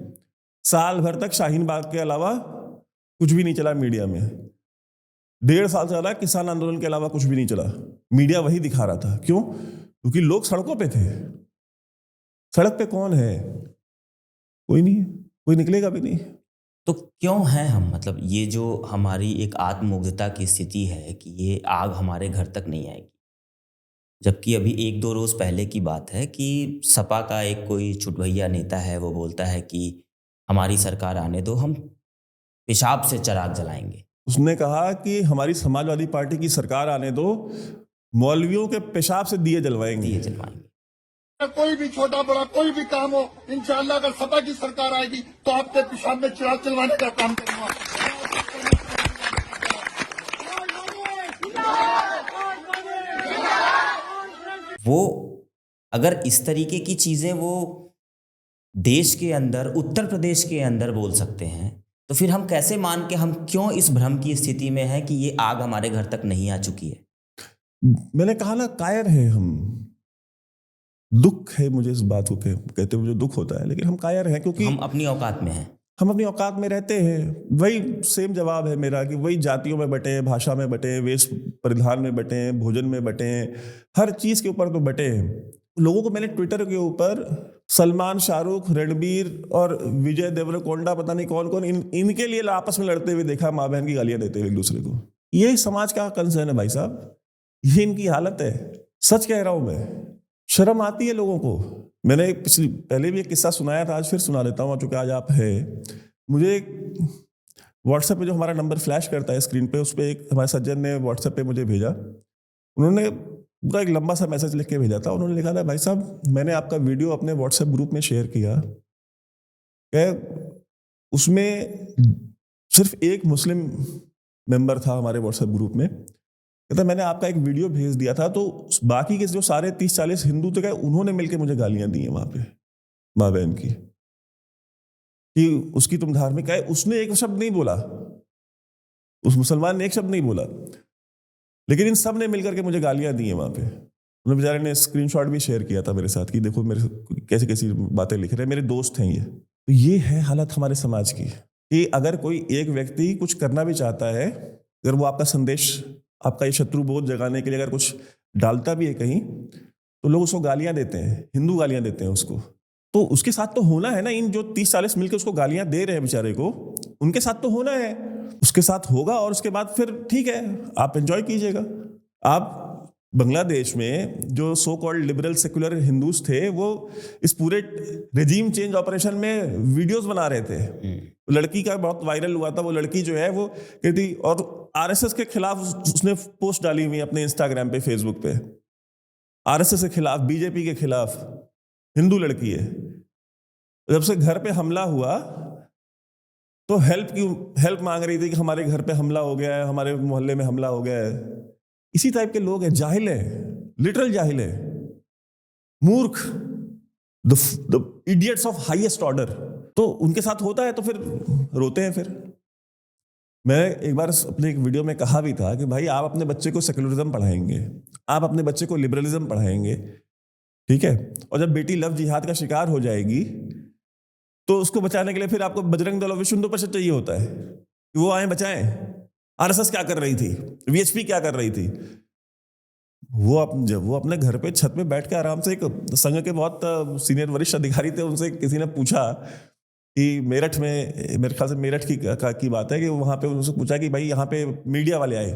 साल भर तक शाहीन बाग के अलावा कुछ भी नहीं चला मीडिया में। 1.5 साल चला किसान आंदोलन के अलावा कुछ भी नहीं चला। मीडिया वही दिखा रहा था। क्यों? क्योंकि लोग सड़कों पे थे। सड़क पे कौन है? कोई नहीं है, कोई निकलेगा भी नहीं। तो क्यों हैं हम, मतलब ये जो हमारी एक आत्ममुग्धता की स्थिति है कि ये आग हमारे घर तक नहीं आएगी, जबकि अभी 1-2 रोज पहले की बात है कि सपा का एक कोई चुटभैया नेता है, वो बोलता है कि हमारी सरकार आने दो, हम पेशाब से चिराग जलाएंगे। उसने कहा कि हमारी समाजवादी पार्टी की सरकार आने दो, मौलवियों के पेशाब से दिए जलवाएंगे। दिए जलवाएंगे। कोई भी छोटा बड़ा कोई भी काम हो, इंशाअल्लाह अगर सपा की सरकार आएगी तो आपके पेशाब में चिराग चलवाने का काम करूंगा। वो अगर इस तरीके की चीजें वो देश के अंदर, उत्तर प्रदेश के अंदर बोल सकते हैं, तो फिर हम कैसे मान के, हम क्यों इस भ्रम की स्थिति में हैं कि ये आग हमारे घर तक नहीं आ चुकी है? मैंने कहा ना, कायर है हम। दुख है मुझे इस बात को कहते हुए, जो दुख होता है, लेकिन हम कायर हैं क्योंकि हम अपनी औकात में हैं। हम अपनी औकात में रहते हैं। वही सेम जवाब है मेरा कि वही जातियों में बटे हैं, भाषा में बटे हैं, वेश परिधान में बटे हैं, भोजन में बटे हैं, हर चीज के ऊपर तो बटे हैं। लोगों को मैंने ट्विटर के ऊपर सलमान, शाहरुख, रणबीर और विजय देवरकोंडा, पता नहीं कौन कौन, इनके लिए आपस में लड़ते हुए देखा, माँ बहन की गालियां देते हुए एक दूसरे को। ये समाज का कंसर्न है भाई साहब, ये इनकी हालत है। सच कह रहा हूं मैं, शर्म आती है लोगों को। मैंने पहले भी एक किस्सा सुनाया था, आज फिर सुना देता हूँ चूंकि आज आप है। मुझे व्हाट्सएप पे जो हमारा नंबर फ्लैश करता है स्क्रीन पे, उस पर एक हमारे सज्जन ने व्हाट्सएप पे मुझे भेजा। उन्होंने पूरा एक लंबा सा मैसेज लिख के भेजा था। उन्होंने लिखा था, भाई साहब मैंने आपका वीडियो अपने व्हाट्सएप ग्रुप में शेयर किया, उसमें सिर्फ एक मुस्लिम मेंबर था हमारे व्हाट्सएप ग्रुप में। कहता मैंने आपका एक वीडियो भेज दिया था, तो बाकी के जो सारे 30-40 हिंदू थे, उन्होंने मिलकर मुझे गालियां दी हैं वहां पे माँ बहन की, कि उसकी तुम धार्मिक है। उसने एक शब्द नहीं बोला, उस मुसलमान ने एक शब्द नहीं बोला, लेकिन इन सब ने मिलकर के मुझे गालियां दी हैं वहां पे। उन्होंने बेचारे ने स्क्रीनशॉट भी शेयर किया था मेरे साथ कि देखो मेरे कैसी कैसी बातें लिख रहे हैं, मेरे दोस्त हैं ये। तो ये है हालत हमारे समाज की, कि अगर कोई एक व्यक्ति कुछ करना भी चाहता है, अगर वो आपका संदेश, आपका ये शत्रु बोध जगाने के लिए अगर कुछ डालता भी है कहीं, तो लोग उसको गालियां देते हैं, हिंदू गालियां देते हैं उसको। तो उसके साथ तो होना है ना, इन जो 30-40 मिलकर उसको गालियां दे रहे हैं बेचारे को, उनके साथ तो होना है, उसके साथ होगा। और उसके बाद फिर ठीक है, आप एंजॉय कीजिएगा। आप बांग्लादेश में जो so called liberal secular Hindus थे, वो इस पूरे रेजीम चेंज ऑपरेशन में वीडियोस बना रहे थे। लड़की का बहुत वायरल हुआ था, वो लड़की जो है वो कहती, और आरएसएस के खिलाफ उसने पोस्ट डाली हुई अपने इंस्टाग्राम पे, फेसबुक पे, आरएसएस के खिलाफ, बीजेपी के खिलाफ, हिंदू लड़की है। जब से घर पे हमला हुआ तो हेल्प मांग रही थी कि हमारे घर पे हमला हो गया है, हमारे मोहल्ले में हमला हो गया है। इसी टाइप के लोग हैं, जाहिल है, लिटरल जाहिल है, मूर्ख, the idiots of highest order. तो उनके साथ होता है तो फिर रोते हैं। फिर मैं एक बार अपने एक वीडियो में कहा भी था कि भाई आप अपने बच्चे को सेक्युलरिज्म पढ़ाएंगे, आप अपने बच्चे को लिबरलिज्म पढ़ाएंगे, ठीक है, और जब बेटी लव जिहाद का शिकार हो जाएगी तो उसको बचाने के लिए फिर आपको बजरंग दल और विश्व हिंदू परिषद चाहिए होता है कि वो आए बचाएं। आरएसएस क्या कर रही थी, वीएचपी क्या कर रही थी? जब वो अपने घर पे छत पे बैठ के आराम से, एक संघ के बहुत सीनियर वरिष्ठ अधिकारी थे, उनसे किसी ने पूछा कि मेरठ में, मेरे ख्याल से मेरठ की बात है, कि वहाँ पे उनसे पूछा कि भाई यहाँ पे मीडिया वाले आए,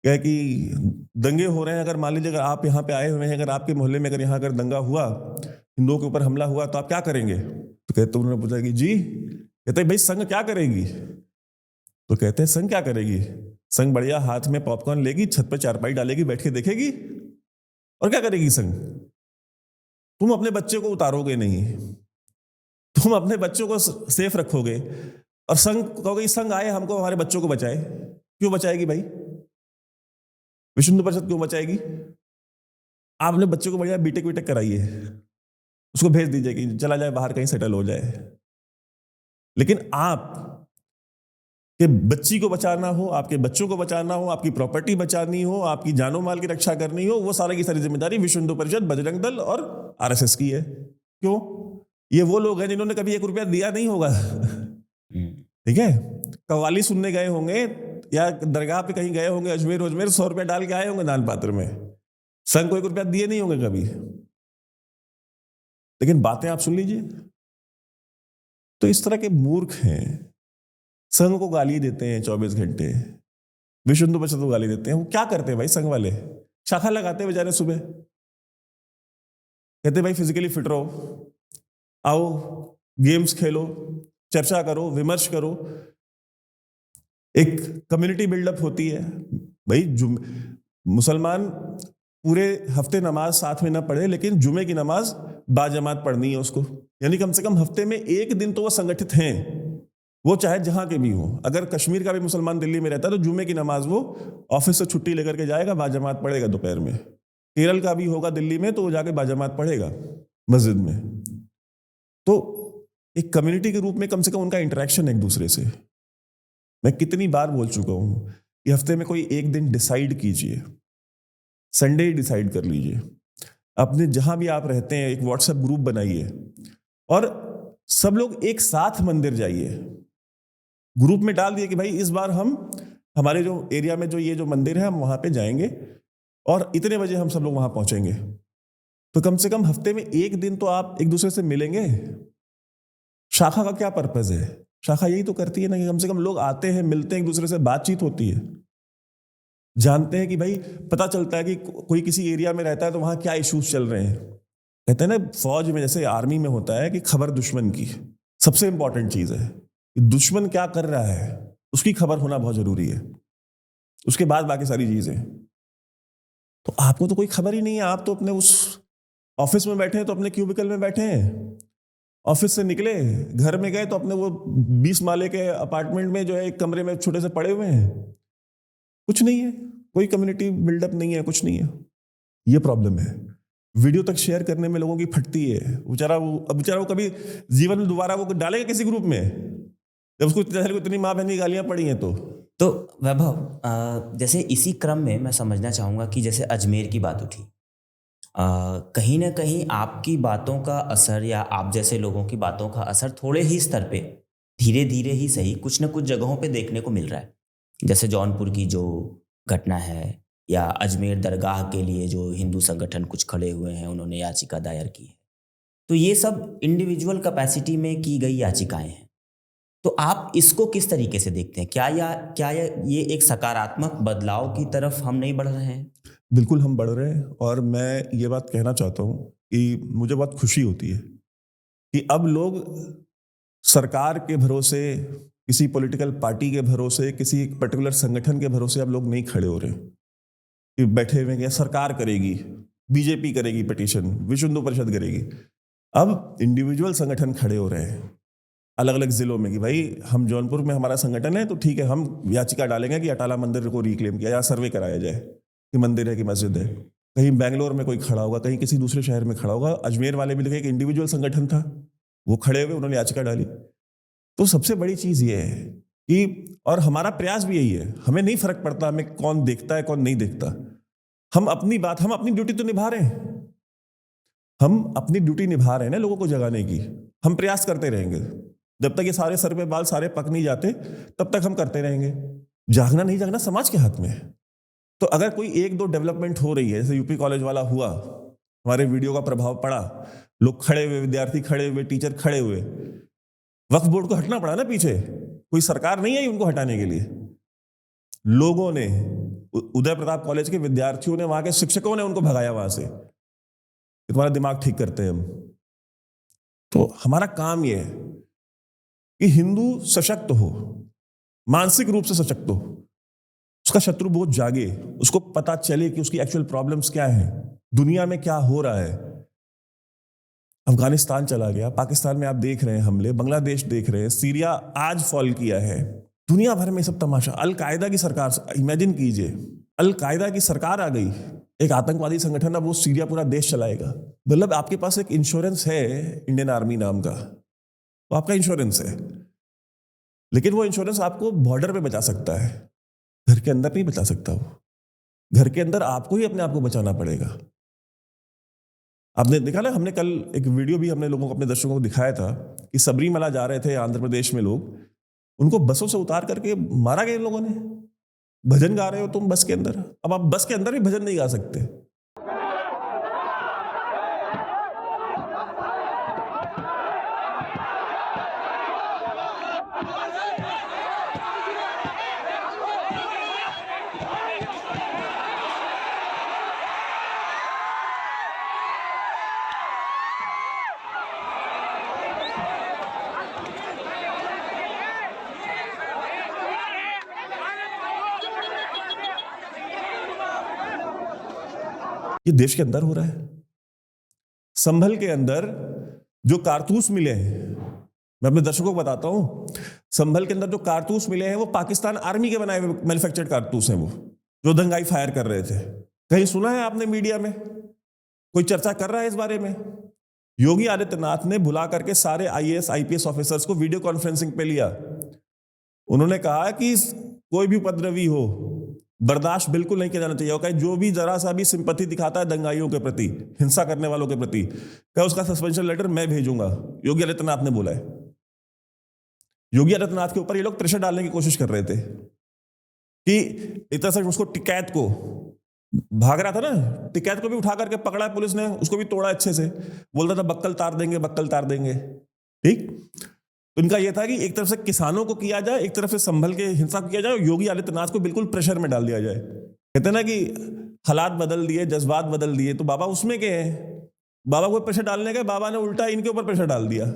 कहे कि दंगे हो रहे हैं, अगर मान लीजिए अगर आप यहाँ पे आए हुए हैं, अगर आपके मोहल्ले में यहाँ अगर दंगा हुआ, हिंदुओं के ऊपर हमला हुआ, तो आप क्या करेंगे? तो कहते उन्होंने पूछा कि जी, कहते हैं भाई संघ क्या करेगी? तो कहते हैं संघ क्या करेगी? संघ बढ़िया हाथ में पॉपकॉर्न लेगी, छत पे चारपाई डालेगी, बैठ के देखेगी। और क्या करेगी संघ? तुम अपने बच्चे को उतारोगे नहीं, तुम अपने बच्चों को सेफ रखोगे, और संघ कहोगे संघ आए हमको हमारे बच्चों को बचाए। क्यों बचाएगी भाई? विश्व हिंदू परिषद क्यों बचाएगी? आप अपने बच्चों को बढ़िया बीटेक वीटेक कराइए, उसको भेज दीजिए कि चला जाए बाहर कहीं सेटल हो जाए। लेकिन आप के बच्ची को बचाना हो, आपके बच्चों को बचाना हो, आपकी प्रॉपर्टी बचानी हो, आपकी जानो माल की रक्षा करनी हो, वो सारी की सारी जिम्मेदारी विश्व हिंदू परिषद, बजरंग दल और आरएसएस की है। क्यों? ये वो लोग हैं जिन्होंने कभी 1 रुपया दिया नहीं होगा। ठीक है, कव्वाली सुनने गए होंगे या दरगाह पे कहीं गए होंगे, अजमेर 100 रुपया डाल के आए होंगे दान पात्र में, संघ को 1 रुपया दिए नहीं होंगे कभी। लेकिन बातें आप सुन लीजिए। तो इस तरह के मूर्ख हैं, संघ को गाली देते हैं 24 घंटे, विश्व हिंदू परिषद को गाली देते हैं। वो क्या करते हैं भाई संघ वाले? शाखा लगाते हैं बेचारे, सुबह कहते हैं भाई फिजिकली फिट रहो, आओ गेम्स खेलो, चर्चा करो, विमर्श करो, एक कम्युनिटी बिल्डअप होती है। भाई मुसलमान पूरे हफ्ते नमाज साथ में ना पढ़े, लेकिन जुमे की नमाज बाजमात पढ़नी है उसको, यानी कम से कम हफ्ते में 1 दिन तो वो संगठित हैं, वो चाहे जहां के भी हो। अगर कश्मीर का भी मुसलमान दिल्ली में रहता है तो जुमे की नमाज वो ऑफिस से छुट्टी लेकर के जाएगा, बाजमात पढ़ेगा दोपहर में। केरल का भी होगा दिल्ली में तो वो जाके बाजमात पढ़ेगा मस्जिद में। तो एक कम्युनिटी के रूप में कम से कम उनका इंटरेक्शन है एक दूसरे से। मैं कितनी बार बोल चुका हूं कि हफ्ते में कोई एक दिन डिसाइड कीजिए, संडे डिसाइड कर लीजिए, अपने जहां भी आप रहते हैं एक व्हाट्सएप ग्रुप बनाइए और सब लोग एक साथ मंदिर जाइए। ग्रुप में डाल दिए कि भाई इस बार हम हमारे जो एरिया में जो ये जो मंदिर है हम वहां पे जाएंगे और इतने बजे हम सब लोग वहां पहुंचेंगे। तो कम से कम हफ्ते में 1 दिन तो आप एक दूसरे से मिलेंगे। शाखा का क्या पर्पस है? शाखा यही तो करती है ना कि कम से कम लोग आते हैं, मिलते हैं, एक दूसरे से बातचीत होती है, जानते हैं कि भाई पता चलता है कि कोई किसी एरिया में रहता है तो वहां क्या इश्यूज चल रहे हैं। कहते हैं ना फौज में जैसे आर्मी में होता है कि खबर दुश्मन की सबसे इंपॉर्टेंट चीज है कि दुश्मन क्या कर रहा है उसकी खबर होना बहुत जरूरी है, उसके बाद बाकी सारी चीजें। तो आपको तो कोई खबर ही नहीं है, आप तो अपने उस ऑफिस में बैठे हैं तो अपने क्यूबिकल में बैठे हैं, ऑफिस से निकले घर में गए तो अपने वो 20 माले के अपार्टमेंट में जो है एक कमरे में छोटे से पड़े हुए हैं, कुछ नहीं है, कोई कम्युनिटी बिल्डअप नहीं है, कुछ नहीं है। ये प्रॉब्लम है। वीडियो तक शेयर करने में लोगों की फटती है। बेचारा वो कभी जीवन में दोबारा वो डालेगा किसी ग्रुप में जब उसको इतनी माँ बहन की गालियां पड़ी हैं। तो वैभव, जैसे इसी क्रम में मैं समझना चाहूँगा कि जैसे अजमेर की बात उठी, कहीं ना कहीं आपकी बातों का असर या आप जैसे लोगों की बातों का असर थोड़े ही स्तर पे धीरे धीरे ही सही कुछ न कुछ जगहों पे देखने को मिल रहा है। जैसे जौनपुर की जो घटना है या अजमेर दरगाह के लिए जो हिंदू संगठन कुछ खड़े हुए हैं, उन्होंने याचिका दायर की है। तो ये सब इंडिविजुअल कैपेसिटी में की गई याचिकाएं हैं। तो आप इसको किस तरीके से देखते हैं? क्या ये एक सकारात्मक बदलाव की तरफ हम नहीं बढ़ रहे हैं? बिल्कुल हम बढ़ रहे हैं। और मैं ये बात कहना चाहता हूँ कि मुझे बहुत खुशी होती है कि अब लोग सरकार के भरोसे, किसी पॉलिटिकल पार्टी के भरोसे, किसी एक पर्टिकुलर संगठन के भरोसे अब लोग नहीं खड़े हो रहे कि बैठे हुए हैं सरकार करेगी, बीजेपी करेगी पिटीशन, विश्व हिंदू परिषद करेगी। अब इंडिविजुअल संगठन खड़े हो रहे हैं अलग अलग जिलों में कि भाई हम जौनपुर में हमारा संगठन है तो ठीक है, हम याचिका डालेंगे कि अटाला मंदिर को रिक्लेम किया या सर्वे कराया जाए कि मंदिर है कि मस्जिद है। कहीं बेंगलोर में कोई खड़ा होगा, कहीं किसी दूसरे शहर में खड़ा होगा। अजमेर वाले भी लिखे कि इंडिविजुअल संगठन था, वो खड़े हुए, उन्होंने याचिका डाली। तो सबसे बड़ी चीज ये है कि, और हमारा प्रयास भी यही है, हमें नहीं फर्क पड़ता हमें कौन देखता है कौन नहीं देखता, हम अपनी ड्यूटी तो निभा रहे हैं, हम अपनी ड्यूटी निभा रहे हैं ना लोगों को जगाने की। हम प्रयास करते रहेंगे जब तक ये सारे सर पे बाल सारे पक नहीं जाते, तब तक हम करते रहेंगे। जागना नहीं जागना समाज के हाथ में है। तो अगर कोई 1-2 डेवलपमेंट हो रही है, जैसे यूपी कॉलेज वाला हुआ, हमारे वीडियो का प्रभाव पड़ा, लोग खड़े हुए, विद्यार्थी खड़े हुए, टीचर खड़े हुए, वक्फ बोर्ड को हटना पड़ा ना पीछे, कोई सरकार नहीं आई उनको हटाने के लिए। लोगों ने, उदय प्रताप कॉलेज के विद्यार्थियों ने, वहां के शिक्षकों ने उनको भगाया वहां से, तुम्हारा दिमाग ठीक करते हैं हम। तो हमारा काम ये है कि हिंदू सशक्त हो, मानसिक रूप से सशक्त हो, उसका शत्रु बहुत जागे, उसको पता चले कि उसकी एक्चुअल प्रॉब्लम्स क्या हैं, दुनिया में क्या हो रहा है। अफगानिस्तान चला गया, पाकिस्तान में आप देख रहे हैं हमले, बांग्लादेश देख रहे हैं, सीरिया आज फॉल किया है, दुनिया भर में सब तमाशा। अल कायदा की सरकार, इमेजिन कीजिए, अल कायदा की सरकार आ गई, एक आतंकवादी संगठन, अब वो सीरिया पूरा देश चलाएगा। मतलब आपके पास एक इंश्योरेंस है इंडियन आर्मी नाम का, तो आपका इंश्योरेंस है, लेकिन वो इंश्योरेंस आपको बॉर्डर पे बचा सकता है, घर के अंदर नहीं बचा सकता। वो घर के अंदर आपको ही अपने आप को बचाना पड़ेगा। आपने देखा ना, हमने कल एक वीडियो भी हमने लोगों को, अपने दर्शकों को दिखाया था कि सबरीमला जा रहे थे आंध्र प्रदेश में लोग, उनको बसों से उतार करके मारा गया इन लोगों ने। भजन गा रहे हो तुम बस के अंदर, अब आप बस के अंदर भी भजन नहीं गा सकते। ये देश के अंदर हो रहा है। संभल के अंदर जो कारतूस मिले हैं, मैं अपने दर्शकों को बताता हूं, संभल के अंदर जो कारतूस मिले हैं वो पाकिस्तान आर्मी के बनाए हुए मैन्युफैक्चर्ड कारतूस हैं, वो जो दंगाई फायर कर रहे थे। कहीं सुना है आपने मीडिया में कोई चर्चा कर रहा है इस बारे में? योगी आदित्यनाथ ने बुला करके सारे आईएएस आईपीएस ऑफिसर्स को वीडियो कॉन्फ्रेंसिंग पे लिया। उन्होंने कहा कि कोई भी उपद्रवी हो बर्दाश्त बिल्कुल नहीं किया जाना चाहिए, और जो भी जरा सा भी सिंपैथी दिखाता है दंगाइयों के प्रति, हिंसा करने वालों के प्रति, क्या उसका सस्पेंशन लेटर मैं भेजूंगा, योगी आदित्यनाथ ने बोला है। योगी आदित्यनाथ के ऊपर ये लोग प्रेशर डालने की कोशिश कर रहे थे कि इतना सा उसको, टिकैत को भाग रहा था ना, टिकैत को भी उठा करके पकड़ा पुलिस ने, उसको भी तोड़ा अच्छे से, बोल रहा था बक्कल तार देंगे, बक्कल तार देंगे। ठीक, तो इनका यह था कि एक तरफ से किसानों को किया जाए, एक तरफ से संभल के हिंसा को किया जाए, योगी आदित्यनाथ को बिल्कुल प्रेशर में डाल दिया जाए। कहते हैं ना कि हालात बदल दिए, जज्बात बदल दिए, तो बाबा उसमें के हैं, बाबा को प्रेशर डालने के, बाबा ने उल्टा इनके ऊपर प्रेशर डाल दिया।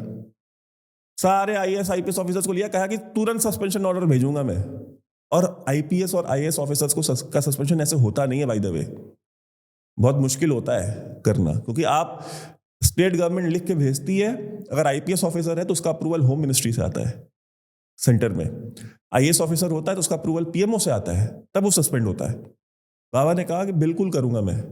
सारे आईएएस आईपीएस ऑफिसर्स को लिया, कहा कि तुरंत सस्पेंशन ऑर्डर भेजूंगा मैं। और आईपीएस और आईएएस ऑफिसर्स को का सस्पेंशन ऐसे होता नहीं है, बाय द वे, बहुत मुश्किल होता है करना, क्योंकि आप स्टेट गवर्नमेंट लिख के भेजती है, अगर आईपीएस ऑफिसर है तो उसका अप्रूवल होम मिनिस्ट्री से आता है सेंटर में, आईएएस ऑफिसर होता है तो उसका अप्रूवल पीएमओ से आता है, तब वो सस्पेंड होता है। बाबा ने कहा कि बिल्कुल करूंगा मैं,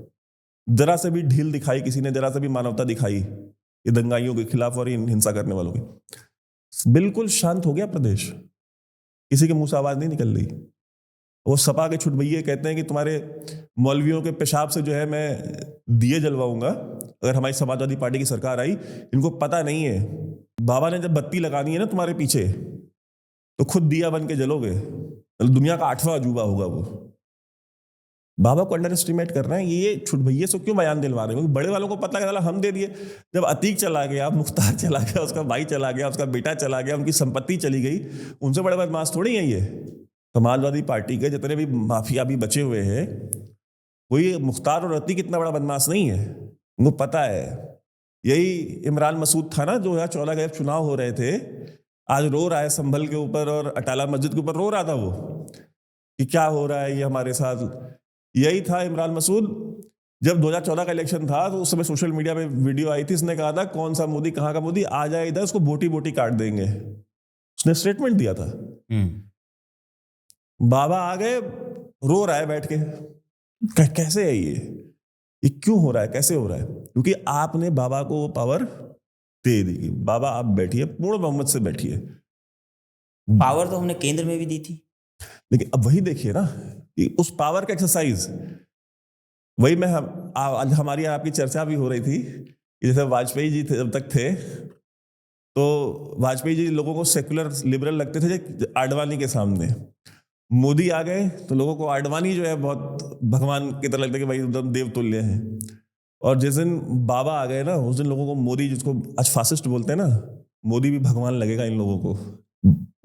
जरा से भी ढील दिखाई किसी ने, जरा से भी मानवता दिखाई ये दंगाइयों के खिलाफ और हिंसा करने वालों की, बिल्कुल शांत हो गया प्रदेश, किसी के मुंह से आवाज नहीं निकल रही। वो सपा के छुटभैये कहते हैं कि तुम्हारे मौलवियों के पेशाब से जो है मैं दिए जलवाऊंगा अगर हमारी समाजवादी पार्टी की सरकार आई। इनको पता नहीं है, बाबा ने जब बत्ती लगानी है ना तुम्हारे पीछे, तो खुद दिया बन के जलोगे, दुनिया का 8वां अजूबा होगा वो। बाबा को अंडर एस्टिमेट कर रहे हैं ये छुटभैये से, क्यों बयान दिलवा रहे हैं? क्योंकि बड़े वालों को पता चला हम दे दिए, जब अतीक चला गया, मुख्तार चला गया, उसका भाई चला गया, उसका बेटा चला गया, उनकी संपत्ति चली गई, उनसे बड़े बदमाश थोड़ी है ये। समाजवादी पार्टी के जितने भी माफिया भी बचे हुए हैं, कोई मुख्तार और अतीक इतना बड़ा बदमाश नहीं है, उनको पता है। यही इमरान मसूद था ना, 2014 के चुनाव हो रहे थे, आज रो रहा है संभल के ऊपर और अटाला मस्जिद के ऊपर रो रहा था वो, कि क्या हो रहा है ये हमारे साथ। यही था इमरान मसूद, जब 2014 का इलेक्शन था तो उस समय सोशल मीडिया पे वीडियो आई थी, इसने कहा था कौन सा मोदी, कहाँ का मोदी, आ जाए इधर, उसको बोटी बोटी काट देंगे, उसने स्टेटमेंट दिया था। बाबा आ गए, रो रहा है बैठ के, कैसे है ये क्यों हो रहा है, कैसे हो रहा है? क्योंकि आपने बाबा को वो पावर दे दी। बाबा आप बैठिए, पूर्ण बहुमत से बैठिए। पावर तो हमने केंद्र में भी दी थी, लेकिन अब वही देखिए ना कि उस पावर का एक्सरसाइज, वही मैं आज हमारी आपकी चर्चा भी हो रही थी, जैसे वाजपेयी जी जब तक थे तो वाजपेयी जी लोगों को सेकुलर लिबरल लगते थे आडवाणी के सामने। मोदी आ गए तो लोगों को आडवाणी जो है बहुत भगवान की तरह लगता है कि भाई एकदम देवतुल्य हैं। और जिस दिन बाबा आ गए ना, उस दिन लोगों को मोदी, जिसको आज फासिस्ट बोलते हैं ना, मोदी भी भगवान लगेगा इन लोगों को।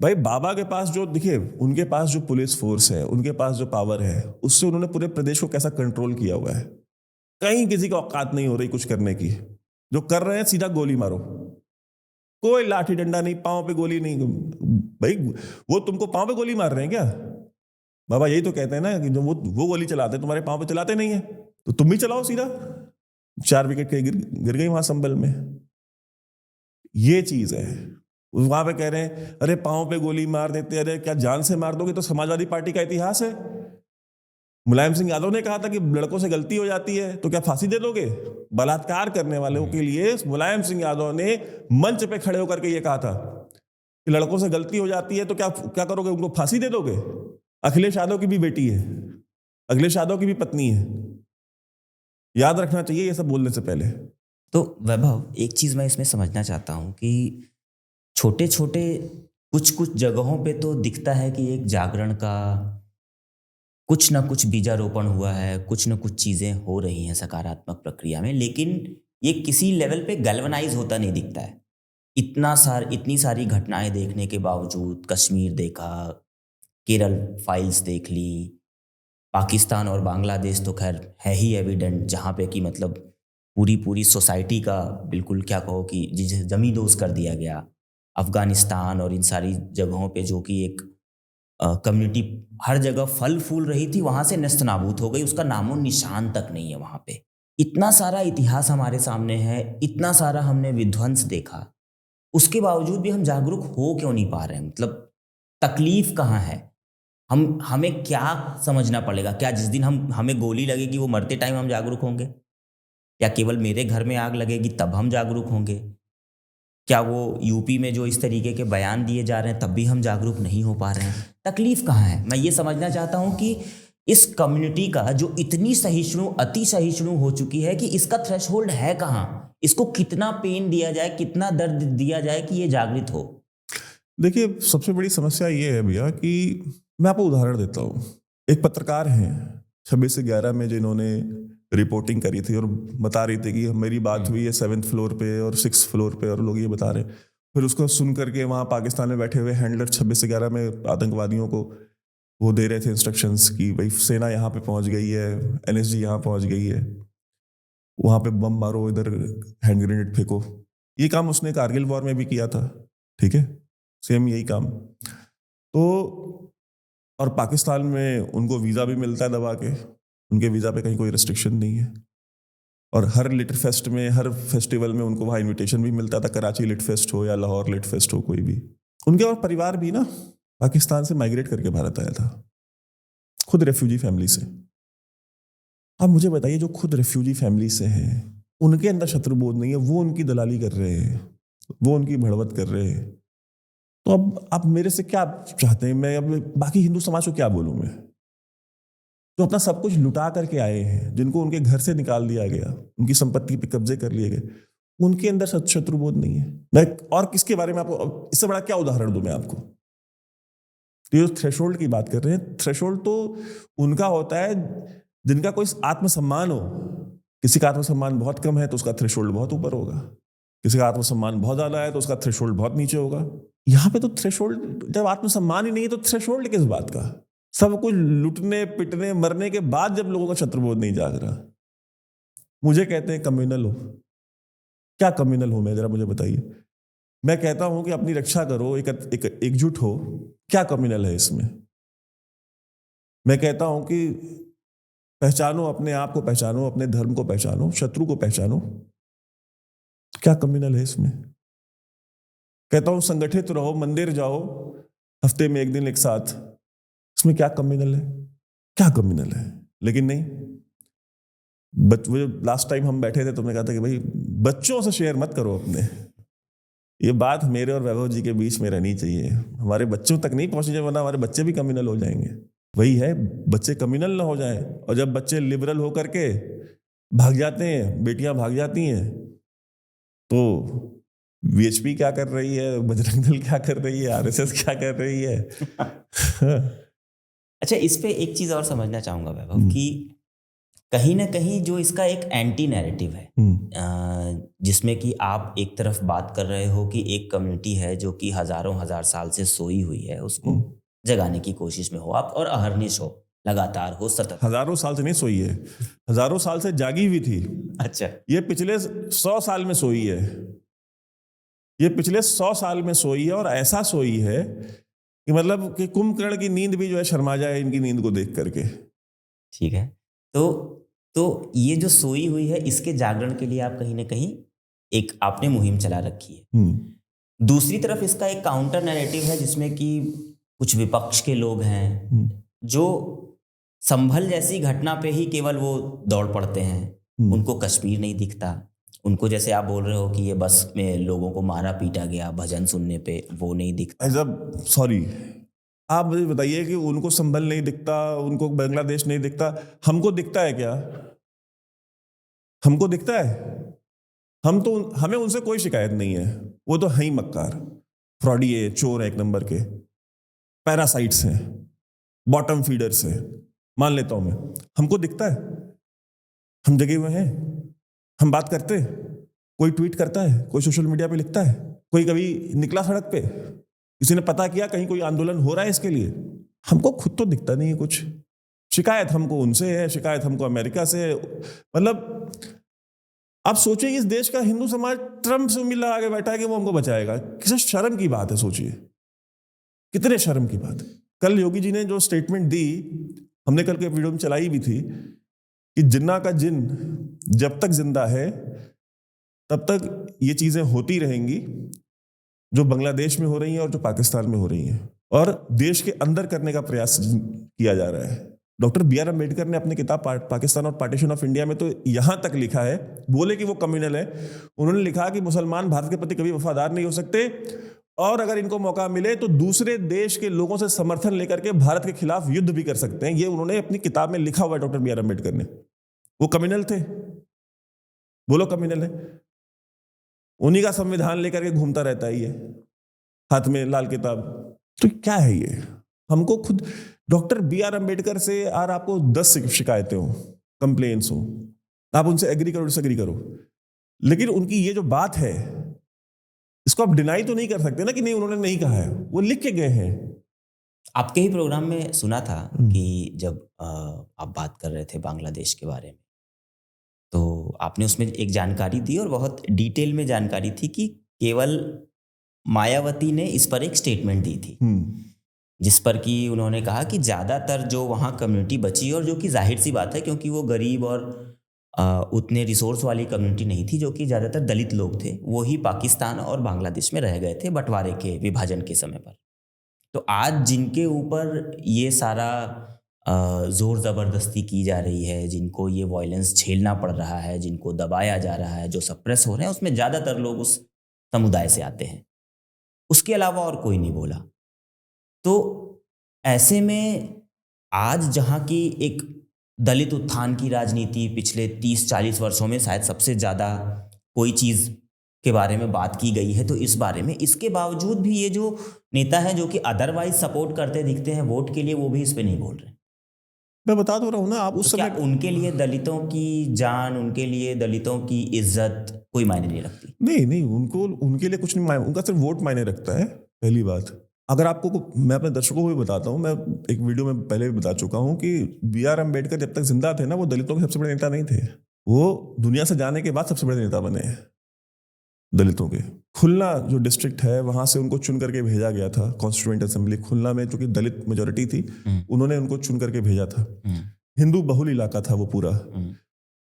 भाई बाबा के पास जो, देखिए उनके पास जो पुलिस फोर्स है, उनके पास जो पावर है, उससे उन्होंने पूरे प्रदेश को कैसा कंट्रोल किया हुआ है। कहीं किसी का औकात नहीं हो रही कुछ करने की, जो कर रहे हैं सीधा गोली मारो। कोई लाठी डंडा नहीं, पांव पे गोली नहीं। भाई वो तुमको पांव पे गोली मार रहे हैं क्या? बाबा यही तो कहते हैं ना कि जो वो गोली चलाते हैं, तुम्हारे पांव पे चलाते नहीं है, तो तुम भी चलाओ सीधा। 4 विकेट के गिर गई वहां संभल में। ये चीज है। वहां पे कह रहे हैं अरे पांव पे गोली मार देते, अरे क्या जान से मार दोगे? तो समाजवादी पार्टी का इतिहास है। मुलायम सिंह यादव ने कहा था कि लड़कों से गलती हो जाती है तो क्या फांसी दे दोगे? बलात्कार करने वालों के लिए मुलायम सिंह यादव ने मंच पे खड़े होकर के ये कहा था कि लड़कों से गलती हो जाती है तो क्या क्या करोगे? उनको फांसी दे दोगे? अखिलेश यादव की भी बेटी है, अखिलेश यादव की भी पत्नी है। याद रखना चाहिए ये सब बोलने से पहले। तो वैभव, एक चीज़ मैं इसमें समझना चाहता हूँ कि छोटे छोटे कुछ जगहों पे तो दिखता है कि एक जागरण का कुछ ना कुछ बीजारोपण हुआ है, कुछ ना कुछ चीज़ें हो रही हैं सकारात्मक प्रक्रिया में, लेकिन ये किसी लेवल पे गैल्वनाइज होता नहीं दिखता है। इतनी सारी घटनाएं देखने के बावजूद, कश्मीर देखा, केरल फाइल्स देख ली, पाकिस्तान और बांग्लादेश तो खैर है ही एविडेंट, जहाँ पे कि मतलब पूरी सोसाइटी का बिल्कुल क्या कहो कि जिसे जमींदोज कर दिया गया। अफगानिस्तान और इन सारी जगहों पे जो कि एक कम्युनिटी हर जगह फल फूल रही थी, वहाँ से नेस्त नाबूद हो गई, उसका नामो निशान तक नहीं है वहाँ पे। इतना सारा इतिहास हमारे सामने है, इतना सारा हमने विध्वंस देखा, उसके बावजूद भी हम जागरूक हो क्यों नहीं पा रहे हैं? मतलब तकलीफ कहाँ है? हमें क्या समझना पड़ेगा? क्या जिस दिन हमें गोली लगेगी वो मरते टाइम हम जागरूक होंगे? या केवल मेरे घर में आग लगेगी तब हम जागरूक होंगे? क्या वो यूपी में जो इस तरीके के बयान दिए जा रहे हैं तब भी हम जागरूक नहीं हो पा रहे हैं? तकलीफ कहाँ है? मैं ये समझना चाहता हूँ कि इस कम्युनिटी का जो इतनी सहिष्णु, अति सहिष्णु हो चुकी है कि इसका थ्रेशहोल्ड है कहाँ? इसको कितना पेन दिया जाए, कितना दर्द दिया जाए कि ये जागृत हो? देखिए, सबसे बड़ी समस्या ये है भैया कि मैं आपको उदाहरण देता हूँ। एक पत्रकार हैं 26 से 11 में जिन्होंने रिपोर्टिंग करी थी और बता रही थी कि मेरी बात हुई है 7th फ्लोर पे और 6th फ्लोर पे, और लोग ये बता रहे हैं। फिर उसको सुन करके वहाँ पाकिस्तान में बैठे हुए हैंडलर 26 से 11 में आतंकवादियों को वो दे रहे थे इंस्ट्रक्शंस कि भाई सेना यहाँ पे पहुँच गई है, NSG यहाँ पहुँच गई है, वहाँ पे बम मारो, इधर हैंड ग्रेनेड फेंको। ये काम उसने कारगिल वॉर में भी किया था, ठीक है, सेम यही काम। तो और पाकिस्तान में उनको वीज़ा भी मिलता है दबा के, उनके वीज़ा पे कहीं कोई रिस्ट्रिक्शन नहीं है। और हर लिट फेस्ट में, हर फेस्टिवल में उनको वहाँ इनविटेशन भी मिलता था, कराची लिट फेस्ट हो या लाहौर लिट फेस्ट हो, कोई भी। उनके और परिवार भी ना पाकिस्तान से माइग्रेट करके भारत आया था, खुद रेफ्यूजी फैमिली से। अब मुझे बताइए, जो खुद रेफ्यूजी फैमिली से हैं उनके अंदर शत्रुबोध नहीं है, वो उनकी दलाली कर रहे हैं, वो उनकी भड़वत कर रहे हैं। तो अब आप मेरे से क्या चाहते हैं? मैं अब बाकी हिंदू समाज को क्या बोलूं मैं, जो अपना सब कुछ लुटा करके आए हैं, जिनको उनके घर से निकाल दिया गया, उनकी संपत्ति पे कब्जे कर लिए गए, उनके अंदर शत्रुबोध नहीं है। मैं और किसके बारे में आपको इससे बड़ा क्या उदाहरण दूं मैं आपको? तो ये थ्रेशोल्ड की बात कर रहे हैं, थ्रेशोल्ड तो उनका होता है जिनका कोई आत्मसम्मान हो। किसी का आत्मसम्मान बहुत कम है तो उसका थ्रेशोल्ड बहुत ऊपर होगा, किसी का आत्मसम्मान बहुत ज्यादा है तो उसका थ्रेशोल्ड बहुत नीचे होगा। यहाँ पे तो थ्रेशोल्ड, जब आत्मसम्मान ही नहीं है तो थ्रेशोल्ड किस बात का? सब कुछ लुटने पिटने मरने के बाद जब लोगों का शत्रुबोध नहीं जाग रहा, मुझे कहते हैं कम्युनल हो। क्या कम्युनल हो मैं, जरा मुझे बताइए। मैं कहता हूं कि अपनी रक्षा करो, एकजुट हो, क्या कम्युनल है इसमें? मैं कहता हूं कि पहचानो, अपने आप को पहचानो, अपने धर्म को पहचानो, शत्रु को पहचानो, क्या कम्युनल है इसमें? कहता हूं संगठित रहो, मंदिर जाओ हफ्ते में 1 दिन एक साथ, इसमें क्या कम्युनल है? क्या कम्युनल है? लेकिन नहीं। वो लास्ट टाइम हम बैठे थे तो मैंने कहा था कि भाई बच्चों से शेयर मत करो अपने, ये बात मेरे और वैभव जी के बीच में रहनी चाहिए, हमारे बच्चों तक नहीं पहुंचनी चाहिए, वरना हमारे बच्चे भी कम्युनल हो जाएंगे। वही है, बच्चे कम्युनल ना हो जाएं। और जब बच्चे लिबरल होकर के भाग जाते हैं, बेटियां भाग जाती हैं, तो VHP क्या कर रही है, बजरंग दल क्या कर रही है, RSS क्या कर रही है? अच्छा, इस पे एक चीज और समझना चाहूंगा वैभव कि कहीं ना कहीं जो इसका एक एंटी नैरेटिव है, जिसमें कि आप एक तरफ बात कर रहे हो कि एक कम्युनिटी है जो कि हजारों हजार साल से सोई हुई है, उसको जगाने की कोशिश में हो आप, और अहर्निश हो, लगातार हो, सतत। हजारों साल से नहीं सोई है, हजारों साल से जागी हुई थी। अच्छा, ये पिछले 100 साल में सोई है। ये पिछले 100 साल में सोई है, और ऐसा सोई है कि मतलब कि कुंभकर्ण की नींद भी जो है शर्मा जाए इनकी नींद को देख करके। ठीक है। तो ये जो सोई हुई है, इसके जागरण के लिए आप कहीं ना कहीं एक आपने मुहिम चला रखी है। दूसरी तरफ इसका एक काउंटर नैरेटिव है जिसमें कि कुछ विपक्ष के लोग हैं जो संभल जैसी घटना पे ही केवल वो दौड़ पड़ते हैं। उनको कश्मीर नहीं दिखता, उनको जैसे आप बोल रहे हो कि ये बस में लोगों को मारा पीटा गया भजन सुनने पे, वो नहीं दिखता। सॉरी, आप मुझे बताइए कि उनको संभल नहीं दिखता, उनको बांग्लादेश नहीं दिखता, हमको दिखता है क्या? हमको दिखता है? हमें उनसे कोई शिकायत नहीं है। वो तो हैं ही मक्कार, फ्रॉडी, चोर है एक नंबर के, पैरासाइट्स हैं, बॉटम फीडर्स हैं, मान लेता हूं मैं। हमको दिखता है, हम जगे हुए हैं, हम बात करते हैं, कोई ट्वीट करता है, कोई सोशल मीडिया पे लिखता है, कोई कभी निकला सड़क पे, किसी ने पता किया कहीं कोई आंदोलन हो रहा है इसके लिए। हमको खुद तो दिखता नहीं है कुछ। शिकायत हमको उनसे है, शिकायत हमको अमेरिका से है। मतलब आप सोचिए, इस देश का हिंदू समाज ट्रंप से उम्मीद लगा के बैठा है कि वो हमको बचाएगा। किसी शर्म की बात है, सोचिए कितने शर्म की बात है। कल योगी जी ने जो स्टेटमेंट दी, हमने कल के वीडियो में चलाई भी थी कि जिन्ना का जिन जब तक जिंदा है तब तक ये चीजें होती रहेंगी जो बांग्लादेश में हो रही हैं और जो पाकिस्तान में हो रही हैं, और देश के अंदर करने का प्रयास किया जा रहा है। Doctor B.R. अम्बेडकर ने अपनी किताब पाकिस्तान और पार्टीशन ऑफ इंडिया में तो यहां तक लिखा है, बोले कि वो कम्युनल है, उन्होंने लिखा कि मुसलमान भारत के प्रति कभी वफादार नहीं हो सकते, और अगर इनको मौका मिले तो दूसरे देश के लोगों से समर्थन लेकर के भारत के खिलाफ युद्ध भी कर सकते हैं। ये उन्होंने अपनी किताब में लिखा हुआ है डॉक्टर B.R. अम्बेडकर ने। वो कम्युनल थे, बोलो कम्युनल है। उन्हीं का संविधान लेकर के घूमता रहता है ये, हाथ में लाल किताब। तो क्या है ये? हमको खुद डॉक्टर B.R. अम्बेडकर से और आपको 10 शिकायतें हो, कंप्लेंट्स हो, आप उनसे एग्री करो डिसएग्री करो, लेकिन उनकी ये जो बात है इसको आप डिनाई तो नहीं कर सकते ना कि नहीं उन्होंने नहीं कहा है, वो लिख के गए हैं। आपके ही प्रोग्राम में सुना था कि जब आप बात कर रहे थे बांग्लादेश के बारे में, तो आपने उसमें एक जानकारी दी और बहुत डिटेल में जानकारी थी कि केवल मायावती ने इस पर एक स्टेटमेंट दी थी जिस पर कि उन्होंने कहा कि ज़्यादातर जो वहाँ कम्युनिटी बची, और जो कि जाहिर सी बात है क्योंकि वो गरीब और उतने रिसोर्स वाली कम्युनिटी नहीं थी, जो कि ज़्यादातर दलित लोग थे, वो ही पाकिस्तान और बांग्लादेश में रह गए थे बंटवारे के विभाजन के समय पर। तो आज जिनके ऊपर ये सारा ज़ोर ज़बरदस्ती की जा रही है, जिनको ये वायलेंस झेलना पड़ रहा है, जिनको दबाया जा रहा है, जो सप्रेस हो रहे हैं, उसमें ज़्यादातर लोग उस समुदाय से आते हैं। उसके अलावा और कोई नहीं बोला। तो ऐसे में आज जहाँ की एक दलित उत्थान की राजनीति पिछले 30-40 वर्षों में शायद सबसे ज़्यादा कोई चीज़ के बारे में बात की गई है, तो इस बारे में, इसके बावजूद भी ये जो नेता हैं जो कि अदरवाइज सपोर्ट करते दिखते हैं वोट के लिए, वो भी इस पे नहीं बोल रहे। मैं बता तो रहा हूँ ना, आप उस समय उनके लिए दलितों की जान, उनके लिए दलितों की इज्जत कोई मायने नहीं रखती? नहीं, उनके लिए कुछ नहीं मायने, उनका सिर्फ वोट मायने रखता है। पहली बात, अगर आपको मैं अपने दर्शकों को भी बताता हूँ, मैं एक वीडियो में पहले भी बता चुका हूँ कि B.R. अम्बेडकर जब तक जिंदा थे ना, वो दलितों के सबसे बड़े नेता नहीं थे। वो दुनिया से जाने के बाद सबसे बड़े नेता बने हैं दलितों के। खुलना जो डिस्ट्रिक्ट है, वहां से उनको चुन करके भेजा गया था कॉन्स्टिट्यूएंट असेंबली खुलना में, चूंकि दलित मेजोरिटी थी, उन्होंने उनको चुन करके भेजा था। हिंदू बहुल इलाका था वो पूरा।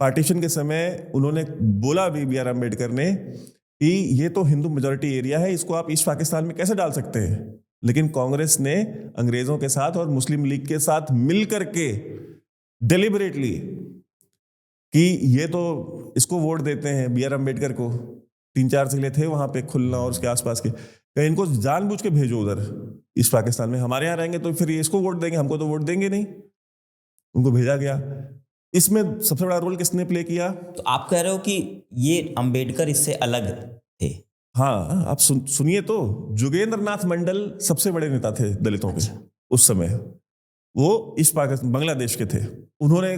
पार्टीशन के समय उन्होंने बोला भी B.R. अम्बेडकर ने कि ये तो हिंदू मेजोरिटी एरिया है, इसको आप ईस्ट पाकिस्तान में कैसे डाल सकते हैं। लेकिन कांग्रेस ने अंग्रेजों के साथ और मुस्लिम लीग के साथ मिलकर के डिलिबरेटली कि ये तो इसको वोट देते हैं B.R. अम्बेडकर को, 3-4 जिले थे वहां पे खुलना और उसके आसपास के, कहीं इनको जानबूझ के भेजो उधर ईस्ट पाकिस्तान में, हमारे यहाँ रहेंगे तो फिर ये इसको वोट देंगे, हमको तो वोट देंगे नहीं। उनको भेजा गया। इसमें सबसे बड़ा रोल किसने प्ले किया? तो आप कह रहे हो कि ये अम्बेडकर इससे अलग थे? हाँ, आप सुनिए तो, जोगेंद्र नाथ मंडल सबसे बड़े नेता थे दलितों के उस समय। वो ईस्ट पाकिस्तान बांग्लादेश के थे। उन्होंने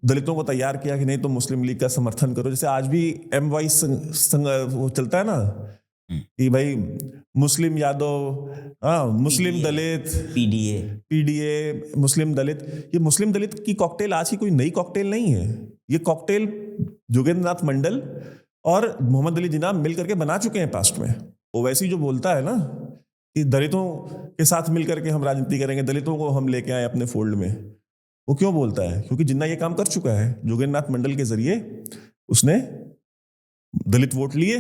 दलितों को तैयार किया कि नहीं तो मुस्लिम लीग का समर्थन करो। जैसे आज भी MY वो चलता है ना कि भाई मुस्लिम यादव, मुस्लिम दलित, PDA मुस्लिम दलित। ये मुस्लिम दलित की कॉकटेल आज की कोई नई कॉकटेल नहीं है। ये कॉकटेल जोगेंद्र नाथ मंडल और मोहम्मद अली जिन्ना मिल करके बना चुके हैं पास्ट में। ओवैसी जो बोलता है ना कि दलितों के साथ मिलकर के हम राजनीति करेंगे, दलितों को हम लेके आए अपने फोल्ड में, वो क्यों बोलता है? क्योंकि जिन्ना ये काम कर चुका है। जोगेंद्र नाथ मंडल के जरिए उसने दलित वोट लिए,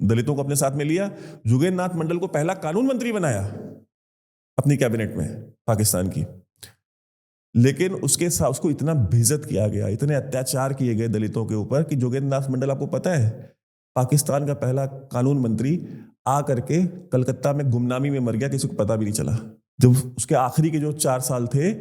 दलितों को अपने साथ में लिया। जोगेंद्र नाथ मंडल को पहला कानून मंत्री बनाया अपनी कैबिनेट में पाकिस्तान की, लेकिन उसके साथ उसको इतना बेइज्जत किया गया, इतने अत्याचार किए गए दलितों के ऊपर कि जोगेंद्र नाथ मंडल, आपको पता है, पाकिस्तान का पहला कानून मंत्री आ करके कलकत्ता में गुमनामी में मर गया, किसी को पता भी नहीं चला। जब उसके आखिरी के जो 4 साल थे,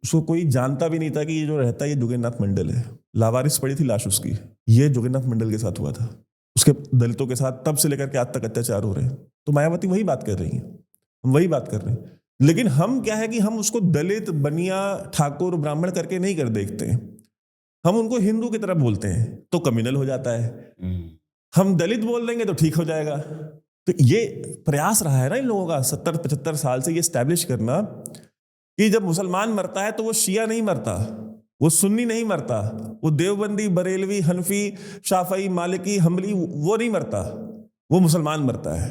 उसको कोई जानता भी नहीं था कि ये जो रहता है ये जोगेंद्र नाथ मंडल है। लावारिस पड़ी थी लाश उसकी। ये जोगेंद्र नाथ मंडल के साथ हुआ था। उसके दलितों के साथ तब से लेकर के आज तक अत्याचार हो रहे हैं। तो मायावती वही बात कर रही हैं, हम वही बात कर रहे हैं। लेकिन हम क्या है कि हम उसको दलित, बनिया, ठाकुर, ब्राह्मण करके नहीं कर देखते हैं, हम उनको हिंदू की तरफ बोलते हैं तो कम्युनल हो जाता है। हम दलित बोल देंगे तो ठीक हो जाएगा। तो ये प्रयास रहा है ना इन लोगों का 70-75 साल से, ये स्टैब्लिश करना कि जब मुसलमान मरता है तो वो शिया नहीं मरता, वो सुन्नी नहीं मरता, वो देवबंदी, बरेलवी, हनफी, शाफई, मालिकी, हम्बली वो नहीं मरता, वो मुसलमान मरता है।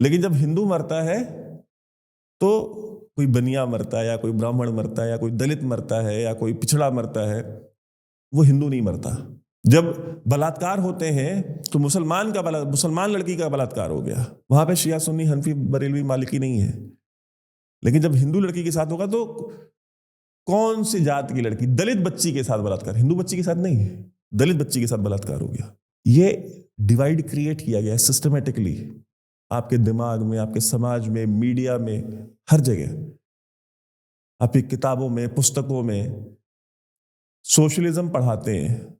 लेकिन जब हिंदू मरता है तो कोई बनिया मरता है, या कोई ब्राह्मण मरता है, या कोई दलित मरता है, या कोई पिछड़ा मरता है, वो हिंदू नहीं मरता। जब बलात्कार होते हैं तो मुसलमान लड़की का बलात्कार हो गया, वहां पे शिया, सुन्नी, हनफी, बरेलवी, मालिकी नहीं है। लेकिन जब हिंदू लड़की के साथ होगा तो कौन सी जात की लड़की, दलित बच्ची के साथ बलात्कार, हिंदू बच्ची के साथ नहीं, दलित बच्ची के साथ बलात्कार हो गया। ये डिवाइड क्रिएट किया गया सिस्टमेटिकली आपके दिमाग में, आपके समाज में, मीडिया में, हर जगह, आपकी किताबों में, पुस्तकों में। सोशलिज्म पढ़ाते हैं,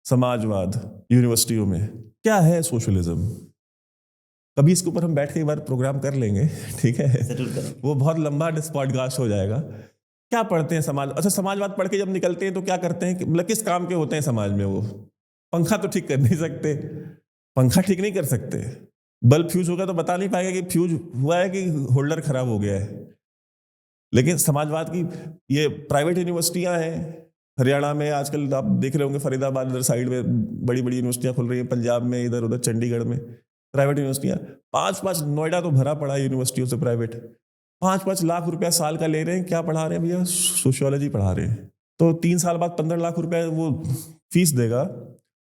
समाजवाद यूनिवर्सिटियों में। क्या है सोशलिज्म? कभी इसके ऊपर हम बैठ के एक बार प्रोग्राम कर लेंगे, ठीक है? जरूर करेंगे। वो बहुत लंबा पॉडकास्ट हो जाएगा। क्या पढ़ते हैं समाज? अच्छा, समाजवाद पढ़ के जब निकलते हैं तो क्या करते हैं, मतलब किस काम के होते हैं समाज में? वो पंखा तो ठीक कर नहीं सकते, पंखा ठीक नहीं कर सकते। बल्ब फ्यूज होगा तो बता नहीं पाएगा कि फ्यूज हुआ है कि होल्डर खराब हो गया है। लेकिन समाजवाद की ये प्राइवेट यूनिवर्सिटियां हैं। हरियाणा में आजकल आप देख रहे होंगे, फरीदाबाद इधर साइड में बड़ी बड़ी यूनिवर्सिटियां खुल रही हैं, पंजाब में, इधर उधर चंडीगढ़ में प्राइवेट यूनिवर्सिटियां 5-5, नोएडा तो भरा पड़ा है यूनिवर्सिटियों से प्राइवेट, 5-5 लाख रुपया साल का ले रहे हैं। क्या पढ़ा रहे हैं भैया? सोशियोलॉजी पढ़ा रहे हैं। तो 3 साल बाद 15 लाख रुपया वो फीस देगा,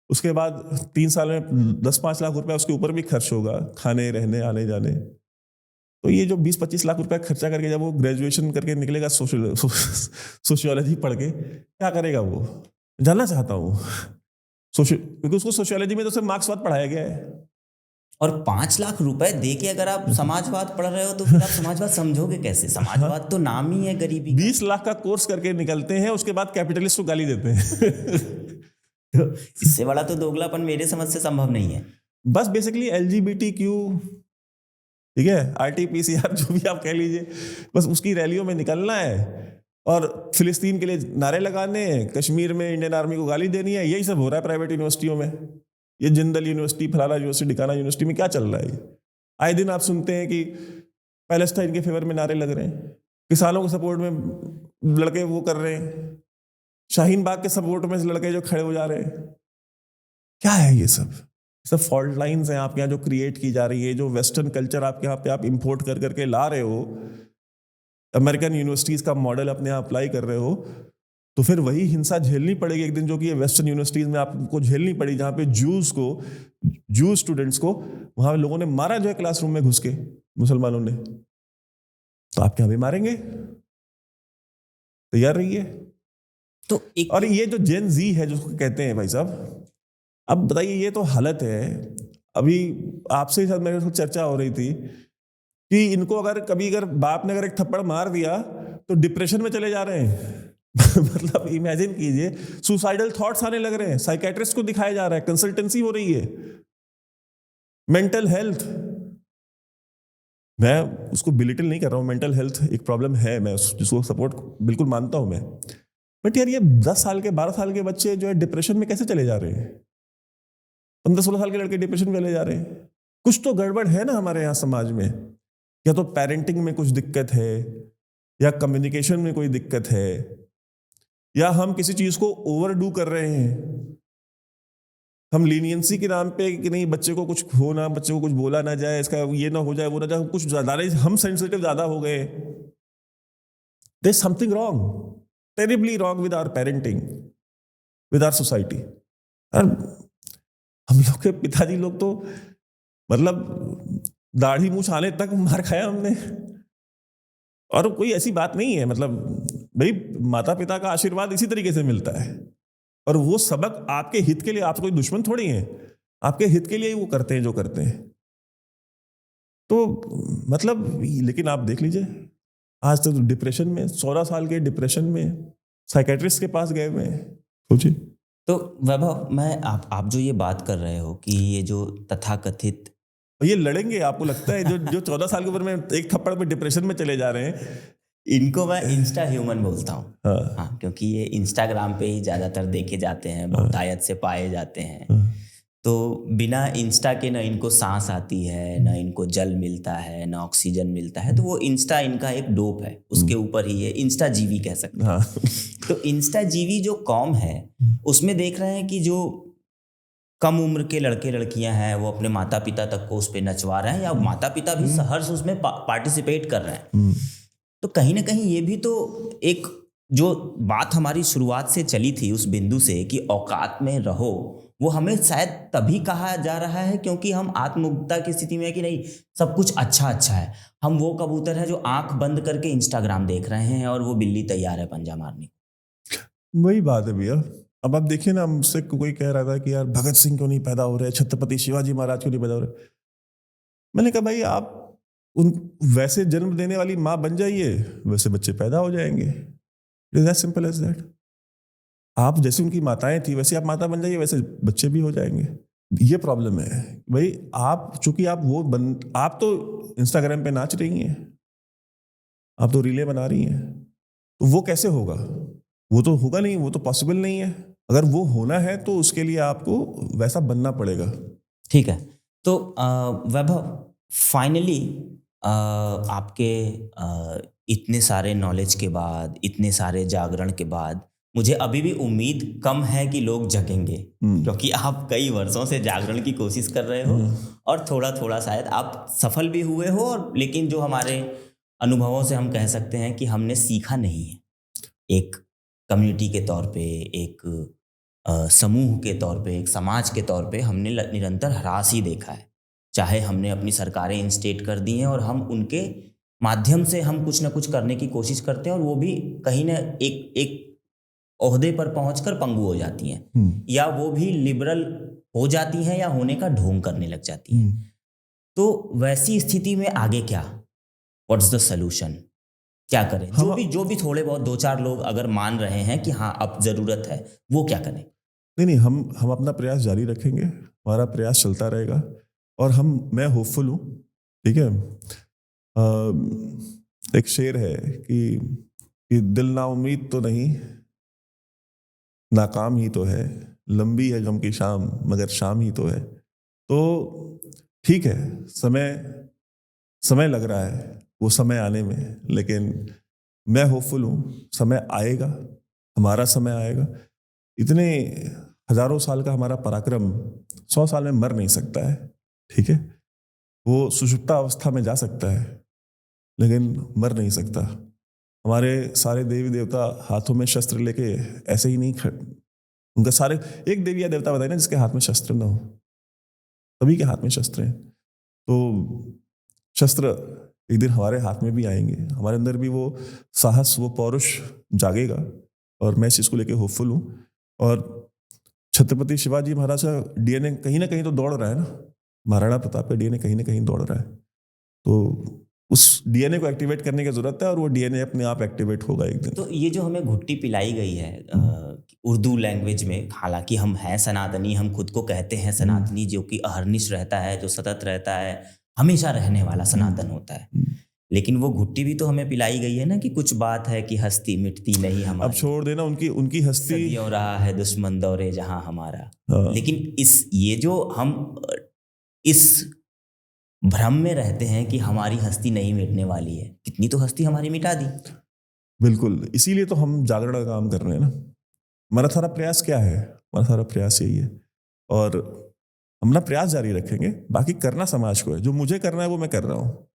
उसके बाद 3 साल में 10-5 लाख रुपया उसके ऊपर भी खर्च होगा, खाने, रहने, आने जाने। तो ये जो 20-25 लाख रुपया खर्चा करके जब वो ग्रेजुएशन करके निकलेगा सोशियोलॉजी पढ़ के, क्या करेगा वो? जानना चाहता हूँ। क्योंकि उसको सोशियोलॉजी में तो सिर्फ मार्क्सवाद पढ़ाया गया है। और 5 लाख रुपए दे के अगर आप समाजवाद पढ़ रहे हो तो फिर आप समाजवाद समझोगे कैसे? समाजवाद तो नाम ही है गरीबी। 20 लाख का कोर्स करके निकलते हैं, उसके बाद कैपिटलिस्ट को गाली देते हैं। इससे बड़ा तो दोगलापन मेरे समझ से संभव नहीं है। बस बेसिकली LGBTQ, ठीक है, RT-PCR जो भी आप कह लीजिए, बस उसकी रैलियों में निकलना है और फिलिस्तीन के लिए नारे लगाने हैं, कश्मीर में इंडियन आर्मी को गाली देनी है। यही सब हो रहा है प्राइवेट यूनिवर्सिटियों में। ये जिंदल यूनिवर्सिटी, फलाना यूनिवर्सिटी, ढिकाना यूनिवर्सिटी में क्या चल रहा है? आए दिन आप सुनते हैं कि पैलेस्टाइन के फेवर में नारे लग रहे हैं, किसानों के सपोर्ट में लड़के वो कर रहे हैं, शाहीन बाग के सपोर्ट में लड़के जो खड़े हो जा रहे हैं। क्या है ये सब फॉल्ट लाइंस हैं आपके यहाँ जो क्रिएट की जा रही है, जो वेस्टर्न कल्चर आपके यहाँ पे आप इंपोर्ट कर करके ला रहे हो, अमेरिकन यूनिवर्सिटीज का मॉडल अपने यहाँ अप्लाई कर रहे हो, तो फिर वही हिंसा झेलनी पड़ेगी एक दिन, जो कि वेस्टर्न यूनिवर्सिटीज में आपको झेलनी पड़ी, जहाँ पे जूस स्टूडेंट्स को वहां लोगों ने मारा जो है क्लासरूम में घुस के, मुसलमानों ने। तो आपके यहाँ भी मारेंगे, तैयार रहिए। तो और ये जो जेन जी है जिसको कहते हैं भाई साहब, अब बताइए, ये तो हालत है। अभी आपसे साथ मेरे साथ चर्चा हो रही थी कि इनको अगर बाप ने एक थप्पड़ मार दिया तो डिप्रेशन में चले जा रहे हैं। मतलब इमेजिन कीजिए, सुसाइडल थॉट्स आने लग रहे हैं, साइकेट्रिस्ट को दिखाया जा रहा है, कंसल्टेंसी हो रही है, मेंटल हेल्थ। मैं उसको बिलिटिल नहीं कर रहा हूं, मेंटल हेल्थ एक प्रॉब्लम है, मैं जिसको सपोर्ट बिल्कुल मानता हूं मैं। बट यार, ये 10 साल के 12 साल के बच्चे जो है डिप्रेशन में कैसे चले जा रहे हैं? 15-16 साल के लड़के डिप्रेशन में चले जा रहे हैं। कुछ तो गड़बड़ है ना हमारे यहाँ समाज में। या तो पेरेंटिंग में कुछ दिक्कत है, या कम्युनिकेशन में कोई दिक्कत है, या हम किसी चीज को ओवरडू कर रहे हैं। हम लीनियंसी के नाम पे कि नहीं बच्चे को कुछ हो ना, बच्चे को कुछ बोला ना जाए, इसका ये ना हो जाए वो ना जाए, कुछ ज्यादा हम सेंसिटिव ज्यादा हो गए. There is something wrong, terribly wrong with our parenting, with our society. और हम लोग के पिताजी लोग तो मतलब दाढ़ी मूछ आने तक मार खाया हमने. और कोई ऐसी बात नहीं है, मतलब भाई माता पिता का आशीर्वाद इसी तरीके से मिलता है. और वो सबक आपके हित के लिए, आप कोई दुश्मन थोड़ी हैं, आपके हित के लिए ही वो करते हैं जो करते हैं. तो मतलब लेकिन आप देख लीजिए आज तो डिप्रेशन में, 16 साल के डिप्रेशन में साइकेट्रिस्ट के पास गए हुए हैं. सोचिए. तो वैभव, मैं आप जो ये बात कर रहे हो कि ये जो तथाकथित, ये लड़ेंगे आपको लगता है? जो 14 साल की उम्र में एक थप्पड़ में डिप्रेशन में चले जा रहे हैं, इनको मैं इंस्टा ह्यूमन बोलता हूँ. हाँ. हाँ, क्योंकि ये इंस्टाग्राम पे ही ज़्यादातर देखे जाते हैं, बहुतायत से पाए जाते हैं. तो बिना इंस्टा के ना इनको सांस आती है, ना इनको जल मिलता है, ना ऑक्सीजन मिलता है. तो वो इंस्टा इनका एक डोप है, उसके ऊपर ही ये इंस्टा जीवी कह सकते हैं. हाँ. तो इंस्टा जीवी जो कॉम है उसमें देख रहे हैं कि जो कम उम्र के लड़के लड़कियां हैं वो अपने माता पिता तक को उस पर नचवा रहे हैं, या माता पिता भी सहर्ष उसमें पार्टिसिपेट कर रहे हैं. तो कहीं ना कहीं ये भी तो एक जो बात हमारी शुरुआत से चली थी उस बिंदु से कि औकात में रहो, वो हमें शायद तभी कहा जा रहा है क्योंकि हम आत्ममुग्धता की स्थिति में है कि नहीं सब कुछ अच्छा अच्छा है. हम वो कबूतर है जो आंख बंद करके इंस्टाग्राम देख रहे हैं और वो बिल्ली तैयार है पंजा मारने. वही बात है भैया. अब आप देखिए ना, मुझसे कोई कह रहा था कि यार भगत सिंह क्यों नहीं पैदा हो रहे, छत्रपति शिवाजी महाराज क्यों नहीं पैदा हो रहे. मैंने कहा भाई आप उन वैसे जन्म देने वाली माँ बन जाइए, वैसे बच्चे पैदा हो जाएंगे. It is as simple as that. आप जैसे उनकी माताएं थी वैसे आप माता बन जाइए, वैसे बच्चे भी हो जाएंगे. ये प्रॉब्लम है भाई. आप चूंकि आप तो इंस्टाग्राम पे नाच रही हैं, आप तो रीलें बना रही हैं, तो वो कैसे होगा? वो तो होगा नहीं, वो तो पॉसिबल नहीं है. अगर वो होना है तो उसके लिए आपको वैसा बनना पड़ेगा. ठीक है. तो वैभव, फाइनली आपके इतने सारे नॉलेज के बाद, इतने सारे जागरण के बाद, मुझे अभी भी उम्मीद कम है कि लोग जगेंगे, क्योंकि आप कई वर्षों से जागरण की कोशिश कर रहे हो और थोड़ा थोड़ा शायद आप सफल भी हुए हो, और लेकिन जो हमारे अनुभवों से हम कह सकते हैं कि हमने सीखा नहीं है. एक कम्युनिटी के तौर पे, एक समूह के तौर पे, एक समाज के तौर पे हमने निरंतर ह्रास ही देखा है. चाहे हमने अपनी सरकारें इंस्टेट कर दी हैं और हम उनके माध्यम से हम कुछ ना कुछ करने की कोशिश करते हैं, और वो भी कहीं ना एक ओहदे पर पहुंचकर पंगु हो जाती हैं, या वो भी लिबरल हो जाती हैं, या होने का ढोंग करने लग जाती हैं. तो वैसी स्थिति में आगे क्या? What's the solution? क्या करें? जो भी थोड़े बहुत 2-4 लोग अगर मान रहे हैं कि हाँ अब जरूरत है, वो क्या करें? नहीं, हम अपना प्रयास जारी रखेंगे, हमारा प्रयास चलता रहेगा. और मैं होपफुल हूँ. ठीक है. एक शेर है कि दिल ना उम्मीद तो नहीं, नाकाम ही तो है, लंबी है गम की शाम मगर शाम ही तो है. तो ठीक है, समय लग रहा है वो समय आने में, लेकिन मैं होपफुल हूँ. समय आएगा, हमारा समय आएगा. इतने हजारों साल का हमारा पराक्रम 100 साल में मर नहीं सकता है. ठीक है, वो सुषुप्ता अवस्था में जा सकता है लेकिन मर नहीं सकता. हमारे सारे देवी देवता हाथों में शस्त्र लेके ऐसे ही नहीं उनका सारे, एक देवी या देवता बताए ना जिसके हाथ में शस्त्र ना हो, सभी के हाथ में शस्त्र हैं. तो शस्त्र एक दिन हमारे हाथ में भी आएंगे, हमारे अंदर भी वो साहस, वो पौरुष जागेगा. और मैं इस चीज़ को लेके होपफुल हूँ. और छत्रपति शिवाजी महाराज का डीएनए कहीं ना कहीं तो दौड़ रहा है ना, महाराणा प्रताप का डीएनए कहीं ना कहीं दौड़ रहा है. तो उस डीएनए को एक्टिवेट करने की जरूरत है, और वो डीएनए अपने आप एक्टिवेट होगा एक दिन. तो ये जो हमें घुट्टी पिलाई गई है उर्दू लैंग्वेज में, हालांकि हम हैं सनातनी, हम खुद को कहते हैं सनातनी, जो कि अहर्निश रहता है, जो सतत रहता है, हमेशा रहने वाला सनातन होता है. लेकिन वो घुट्टी भी तो हमें पिलाई गई है ना कि कुछ बात है कि हस्ती मिटती नहीं हमारी. अब छोड़ देना उनकी हस्ती, सदियों रहा है दुश्मन दौरे जहां हमारा. लेकिन ये जो हम इस भ्रम में रहते हैं कि हमारी हस्ती नहीं मिटने वाली है, कितनी तो हस्ती हमारी मिटा दी. बिल्कुल, इसीलिए तो हम जागरण का काम कर रहे हैं ना. हमारा सारा प्रयास क्या है? हमारा सारा प्रयास यही है और हम अपना प्रयास जारी रखेंगे। बाकी करना समाज को है, जो मुझे करना है वो मैं कर रहा हूँ।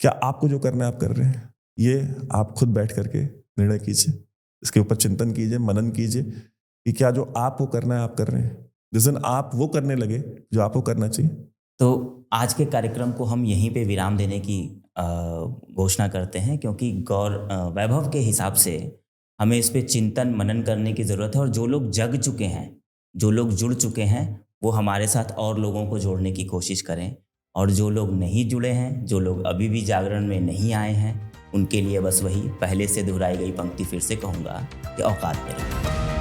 क्या आपको जो करना है आप कर रहे हैं, ये आप खुद बैठ करके निर्णय कीजिए, इसके ऊपर चिंतन कीजिए, मनन कीजिए कि क्या जो आपको करना है आप कर रहे हैं। जिस दिन आप वो करने लगे जो आपको करना चाहिए। तो आज के कार्यक्रम को हम यहीं पे विराम देने की घोषणा करते हैं, क्योंकि वैभव के हिसाब से हमें इस पे चिंतन मनन करने की ज़रूरत है। और जो लोग जग चुके हैं, जो लोग जुड़ चुके हैं, वो हमारे साथ और लोगों को जोड़ने की कोशिश करें। और जो लोग नहीं जुड़े हैं, जो लोग अभी भी जागरण में नहीं आए हैं, उनके लिए बस वही पहले से दोहराई गई पंक्ति फिर से कहूँगा कि औकात में रहो।